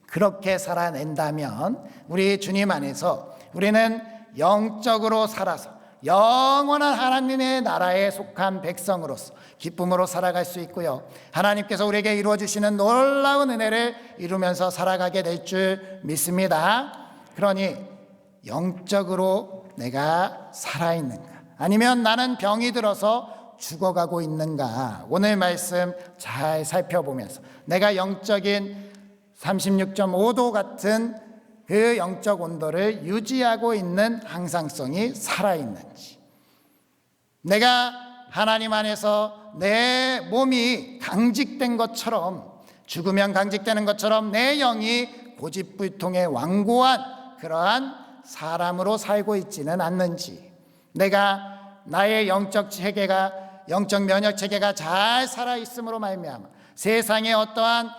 그렇게 살아낸다면 우리 주님 안에서 우리는 영적으로 살아서 영원한 하나님의 나라에 속한 백성으로서 기쁨으로 살아갈 수 있고요, 하나님께서 우리에게 이루어주시는 놀라운 은혜를 이루면서 살아가게 될 줄 믿습니다. 그러니 영적으로 내가 살아있는가, 아니면 나는 병이 들어서 죽어가고 있는가, 오늘 말씀 잘 살펴보면서 내가 영적인 36.5도 같은 그 영적 온도를 유지하고 있는 항상성이 살아있는지, 내가 하나님 안에서 내 몸이 강직된 것처럼, 죽으면 강직되는 것처럼 내 영이 고집불통의 완고한 그러한 사람으로 살고 있지는 않는지, 내가 나의 영적 체계가, 영적 면역 체계가 잘 살아있음으로 말미암아 세상의 어떠한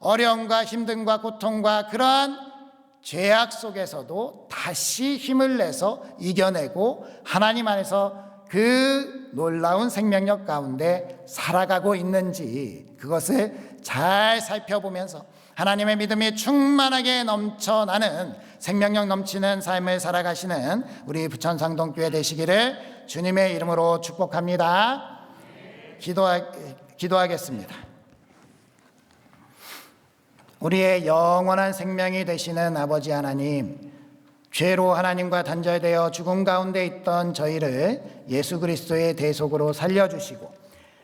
어려움과 힘듦과 고통과 그러한 죄악 속에서도 다시 힘을 내서 이겨내고 하나님 안에서 그 놀라운 생명력 가운데 살아가고 있는지, 그것을 잘 살펴보면서 하나님의 믿음이 충만하게 넘쳐나는 생명력 넘치는 삶을 살아가시는 우리 부천상동교회 되시기를 주님의 이름으로 축복합니다. 기도하겠습니다. 우리의 영원한 생명이 되시는 아버지 하나님, 죄로 하나님과 단절되어 죽음 가운데 있던 저희를 예수 그리스도의 대속으로 살려주시고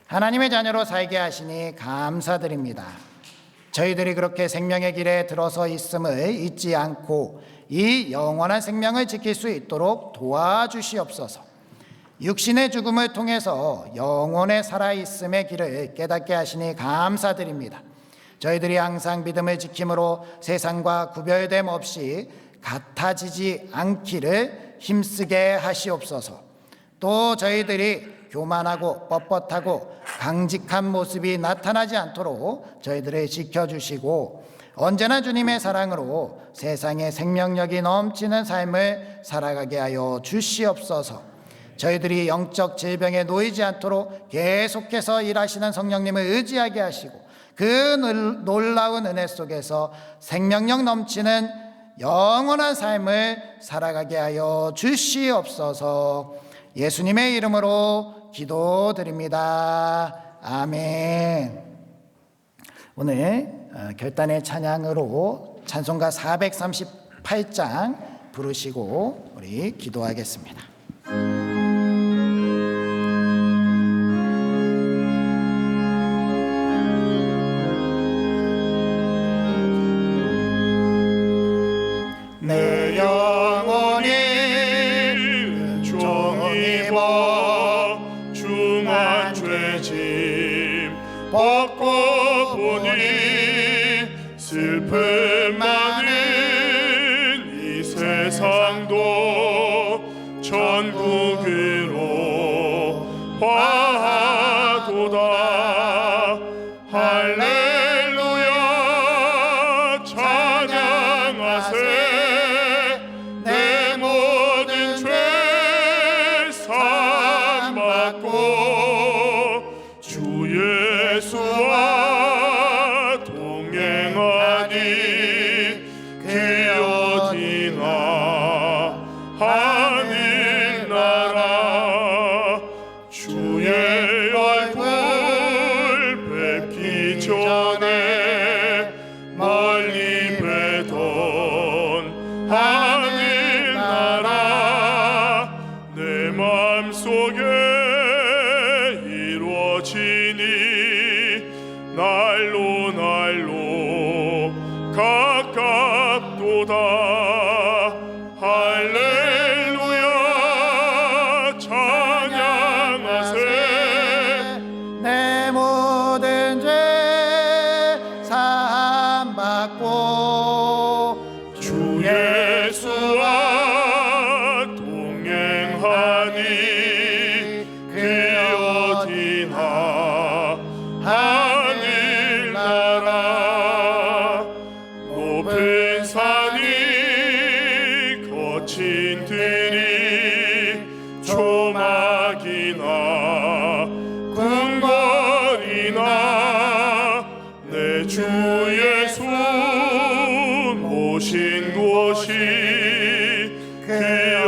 하나님의 자녀로 살게 하시니 감사드립니다. 저희들이 그렇게 생명의 길에 들어서 있음을 잊지 않고 이 영원한 생명을 지킬 수 있도록 도와주시옵소서. 육신의 죽음을 통해서 영원의 살아있음의 길을 깨닫게 하시니 감사드립니다. 저희들이 항상 믿음을 지킴으로 세상과 구별됨 없이 같아지지 않기를 힘쓰게 하시옵소서. 또 저희들이 교만하고 뻣뻣하고 강직한 모습이 나타나지 않도록 저희들을 지켜주시고 언제나 주님의 사랑으로 세상에 생명력이 넘치는 삶을 살아가게 하여 주시옵소서. 저희들이 영적 질병에 놓이지 않도록 계속해서 일하시는 성령님을 의지하게 하시고 그 놀라운 은혜 속에서 생명력 넘치는 영원한 삶을 살아가게 하여 주시옵소서. 예수님의 이름으로 기도드립니다. 아멘. 오늘 결단의 찬양으로 찬송가 438장 부르시고 우리 기도하겠습니다. 내 영혼이 종입어 중한 죄짐 벗고 보니 슬픔 많은 이 세상도 천국으로 화하도다. 할렐루야 찬양하세. 내 모든 죄 사함받고 주 예수와 동행하니 그 어디나 하늘나라. 주의 얼굴 뵙기 전에 멀리 뵈던 하늘나라 내 맘속에 이루어지니 날로 날로 가깝도다. 할렐루야 찬양하세. 내 모든 죄 사함받고 주 예수와 동행하니 그 어디나 하늘나라. 높은 산이 거친 들이 조막이나 궁궐이나 내 주 예수 모신 곳이 그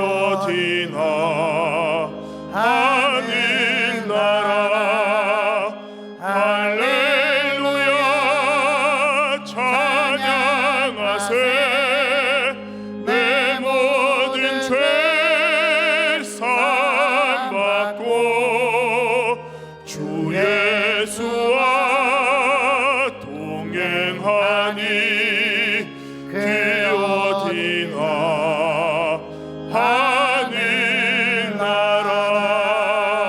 어디나 하늘나라. 할렐루야 찬양하세. 내 모든 죄 사함받고 주 예수와 동행하니 그 어디나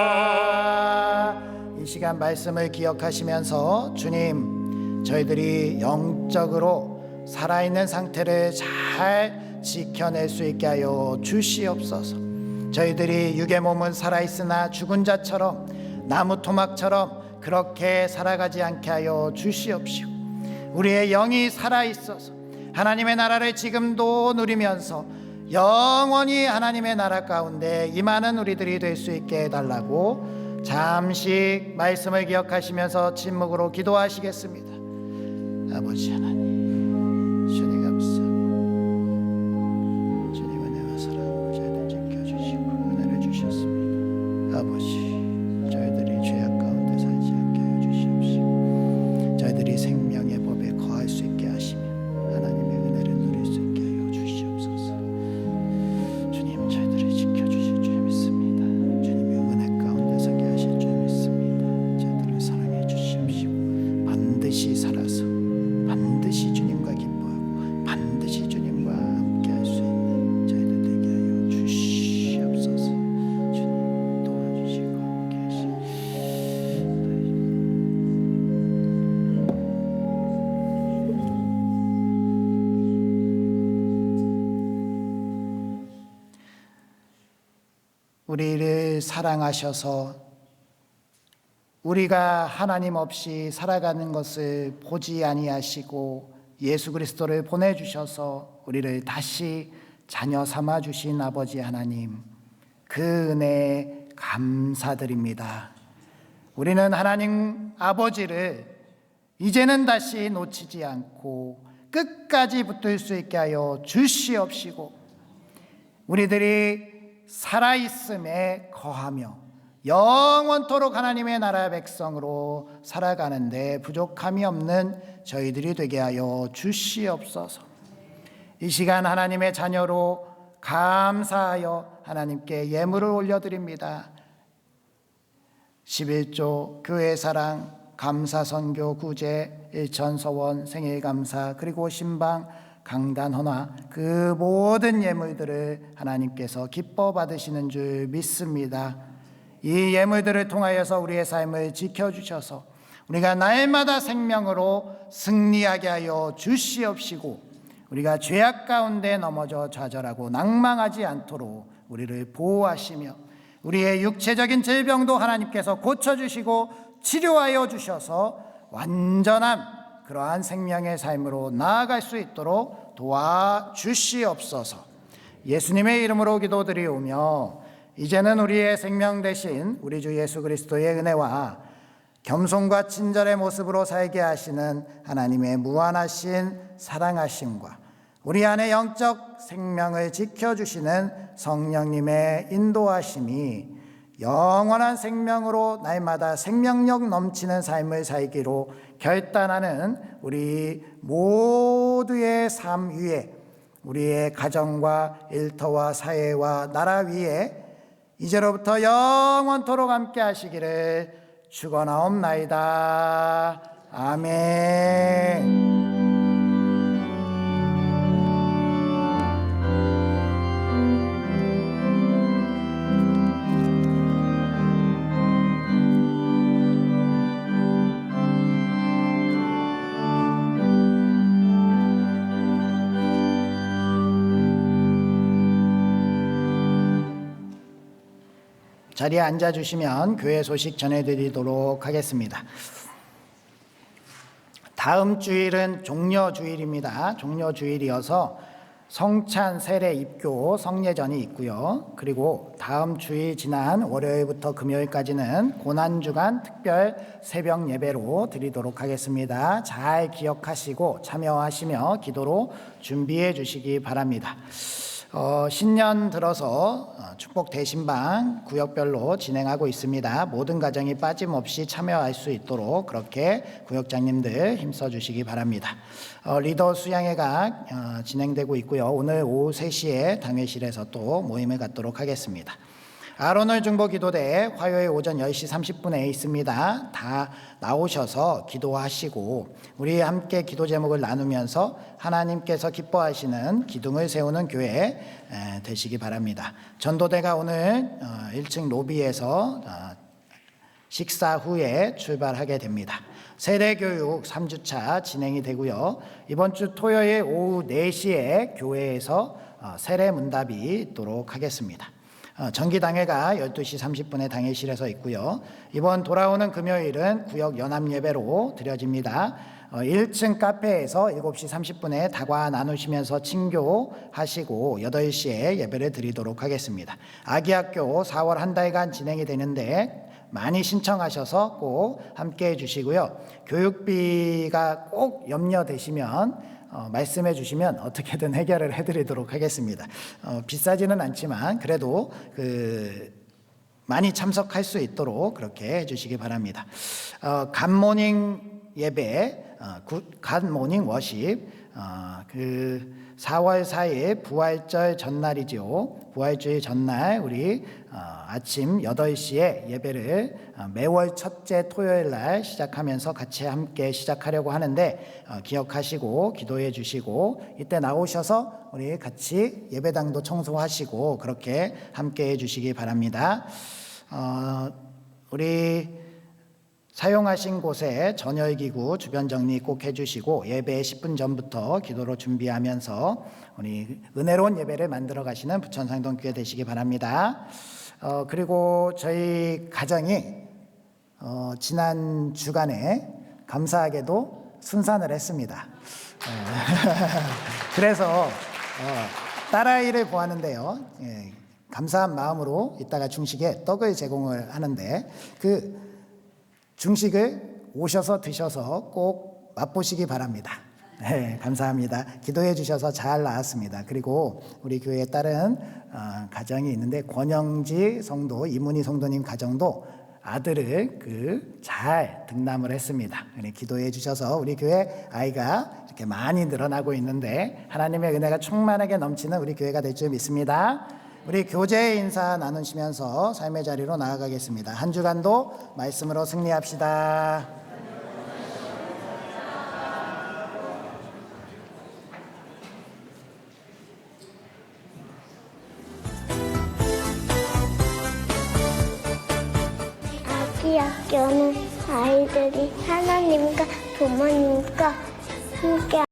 하늘나라. 이 시간 말씀을 기억하시면서 주님, 저희들이 영적으로 살아있는 상태를 잘 지켜낼 수 있게 하여 주시옵소서. 저희들이 육의 몸은 살아있으나 죽은 자처럼 나무 토막처럼 그렇게 살아가지 않게 하여 주시옵시고, 우리의 영이 살아있어서 하나님의 나라를 지금도 누리면서 영원히 하나님의 나라 가운데 임하는 우리들이 될 수 있게 해달라고 잠시 말씀을 기억하시면서 침묵으로 기도하시겠습니다. 아버지 하나님, 주님 감사합니다. 주님 은혜와 사랑으로 저희들 지켜주시고 은혜를 주셨습니다. 아버지, 저희들이 죄악 가운데 살지 않게 하여 주시옵시고, 저희들이 생명의 법에 거할 수 있게 하시며 하나님의 은혜를 누릴 수 있게 하여 주시옵소서. 주님, 저희들을 지켜주실 줄 믿습니다. 주님의 은혜 가운데 서게 하실 줄 믿습니다. 저희들을 사랑해 주시옵시고, 반드시 살아서 반드시 주님과 기뻐하고 반드시 주님과 함께 할 수 있는 저희들 되게 하여 주시옵소서. 주님 도와주시고 함께 하시옵소서. 우리를 사랑하셔서 우리가 하나님 없이 살아가는 것을 보지 아니하시고 예수 그리스도를 보내주셔서 우리를 다시 자녀 삼아 주신 아버지 하나님, 그 은혜에 감사드립니다. 우리는 하나님 아버지를 이제는 다시 놓치지 않고 끝까지 붙들 수 있게 하여 주시옵시고, 우리들이 살아있음에 거하며 영원토록 하나님의 나라 백성으로 살아가는데 부족함이 없는 저희들이 되게 하여 주시옵소서. 이 시간 하나님의 자녀로 감사하여 하나님께 예물을 올려드립니다. 11조 교회사랑, 감사선교, 구제, 일천서원, 생일감사, 그리고 신방, 강단헌화, 그 모든 예물들을 하나님께서 기뻐 받으시는 줄 믿습니다. 이 예물들을 통하여서 우리의 삶을 지켜주셔서 우리가 날마다 생명으로 승리하게 하여 주시옵시고, 우리가 죄악 가운데 넘어져 좌절하고 낭망하지 않도록 우리를 보호하시며 우리의 육체적인 질병도 하나님께서 고쳐주시고 치료하여 주셔서 완전한 그러한 생명의 삶으로 나아갈 수 있도록 도와주시옵소서. 예수님의 이름으로 기도드리오며 이제는 우리의 생명 되신 우리 주 예수 그리스도의 은혜와 겸손과 친절의 모습으로 살게 하시는 하나님의 무한하신 사랑하심과 우리 안에 영적 생명을 지켜주시는 성령님의 인도하심이 영원한 생명으로 날마다 생명력 넘치는 삶을 살기로 결단하는 우리 모두의 삶 위에, 우리의 가정과 일터와 사회와 나라 위에 이제로부터 영원토록 함께 하시기를 축원하옵나이다. 아멘. 자리에 앉아주시면 교회 소식 전해드리도록 하겠습니다. 다음 주일은 종려주일입니다. 종려주일이어서 성찬, 세례, 입교, 성례전이 있고요. 그리고 다음 주일 지난 월요일부터 금요일까지는 고난주간 특별 새벽 예배로 드리도록 하겠습니다. 잘 기억하시고 참여하시며 기도로 준비해 주시기 바랍니다. 신년 들어서 축복 대신방 구역별로 진행하고 있습니다. 모든 가정이 빠짐없이 참여할 수 있도록 그렇게 구역장님들 힘써 주시기 바랍니다. 리더 수양회가 진행되고 있고요. 오늘 오후 3시에 당회실에서 또 모임을 갖도록 하겠습니다. 아론을 중보 기도대 화요일 오전 10시 30분에 있습니다. 다 나오셔서 기도하시고 우리 함께 기도 제목을 나누면서 하나님께서 기뻐하시는 기둥을 세우는 교회 되시기 바랍니다. 전도대가 오늘 1층 로비에서 식사 후에 출발하게 됩니다. 세례교육 3주차 진행이 되고요. 이번 주 토요일 오후 4시에 교회에서 세례문답이 있도록 하겠습니다. 정기당회가 12시 30분에 당회실에서 있고요. 이번 돌아오는 금요일은 구역 연합예배로 드려집니다. 1층 카페에서 7시 30분에 다과 나누시면서 친교하시고 8시에 예배를 드리도록 하겠습니다. 아기학교 4월 한 달간 진행이 되는데 많이 신청하셔서 꼭 함께해 주시고요. 교육비가 꼭 염려되시면 말씀해 주시면 어떻게든 해결을 해드리도록 하겠습니다. 비싸지는 않지만 그래도 많이 참석할 수 있도록 그렇게 해주시기 바랍니다. 갓모닝 예배, 갓모닝 워십, 4월 4일 부활절 전날이죠. 부활주일 전날 우리 아침 8시에 예배를 매월 첫째 토요일 날 시작하면서 같이 함께 시작하려고 하는데 기억하시고 기도해 주시고 이때 나오셔서 우리 같이 예배당도 청소하시고 그렇게 함께 해 주시기 바랍니다. 우리 사용하신 곳에 전열기구 주변 정리 꼭 해주시고 예배 10분 전부터 기도로 준비하면서 우리 은혜로운 예배를 만들어 가시는 부천상동교회 되시기 바랍니다. 그리고 저희 가정이 지난 주간에 감사하게도 순산을 했습니다. 그래서 딸아이를 보았는데요. 예, 감사한 마음으로 이따가 중식에 떡을 제공을 하는데 그 중식을 오셔서 드셔서 꼭 맛보시기 바랍니다. 네, 감사합니다. 기도해 주셔서 잘 나왔습니다. 그리고 우리 교회에 다른 가정이 있는데 권영지 성도, 이문희 성도님 가정도 아들을 잘 등남을 했습니다. 기도해 주셔서 우리 교회 아이가 이렇게 많이 늘어나고 있는데 하나님의 은혜가 충만하게 넘치는 우리 교회가 될 줄 믿습니다. 우리 교제 인사 나누시면서 삶의 자리로 나아가겠습니다. 한 주간도 말씀으로 승리합시다. 아기 학교는 아이들이 하나님과 부모님과 함께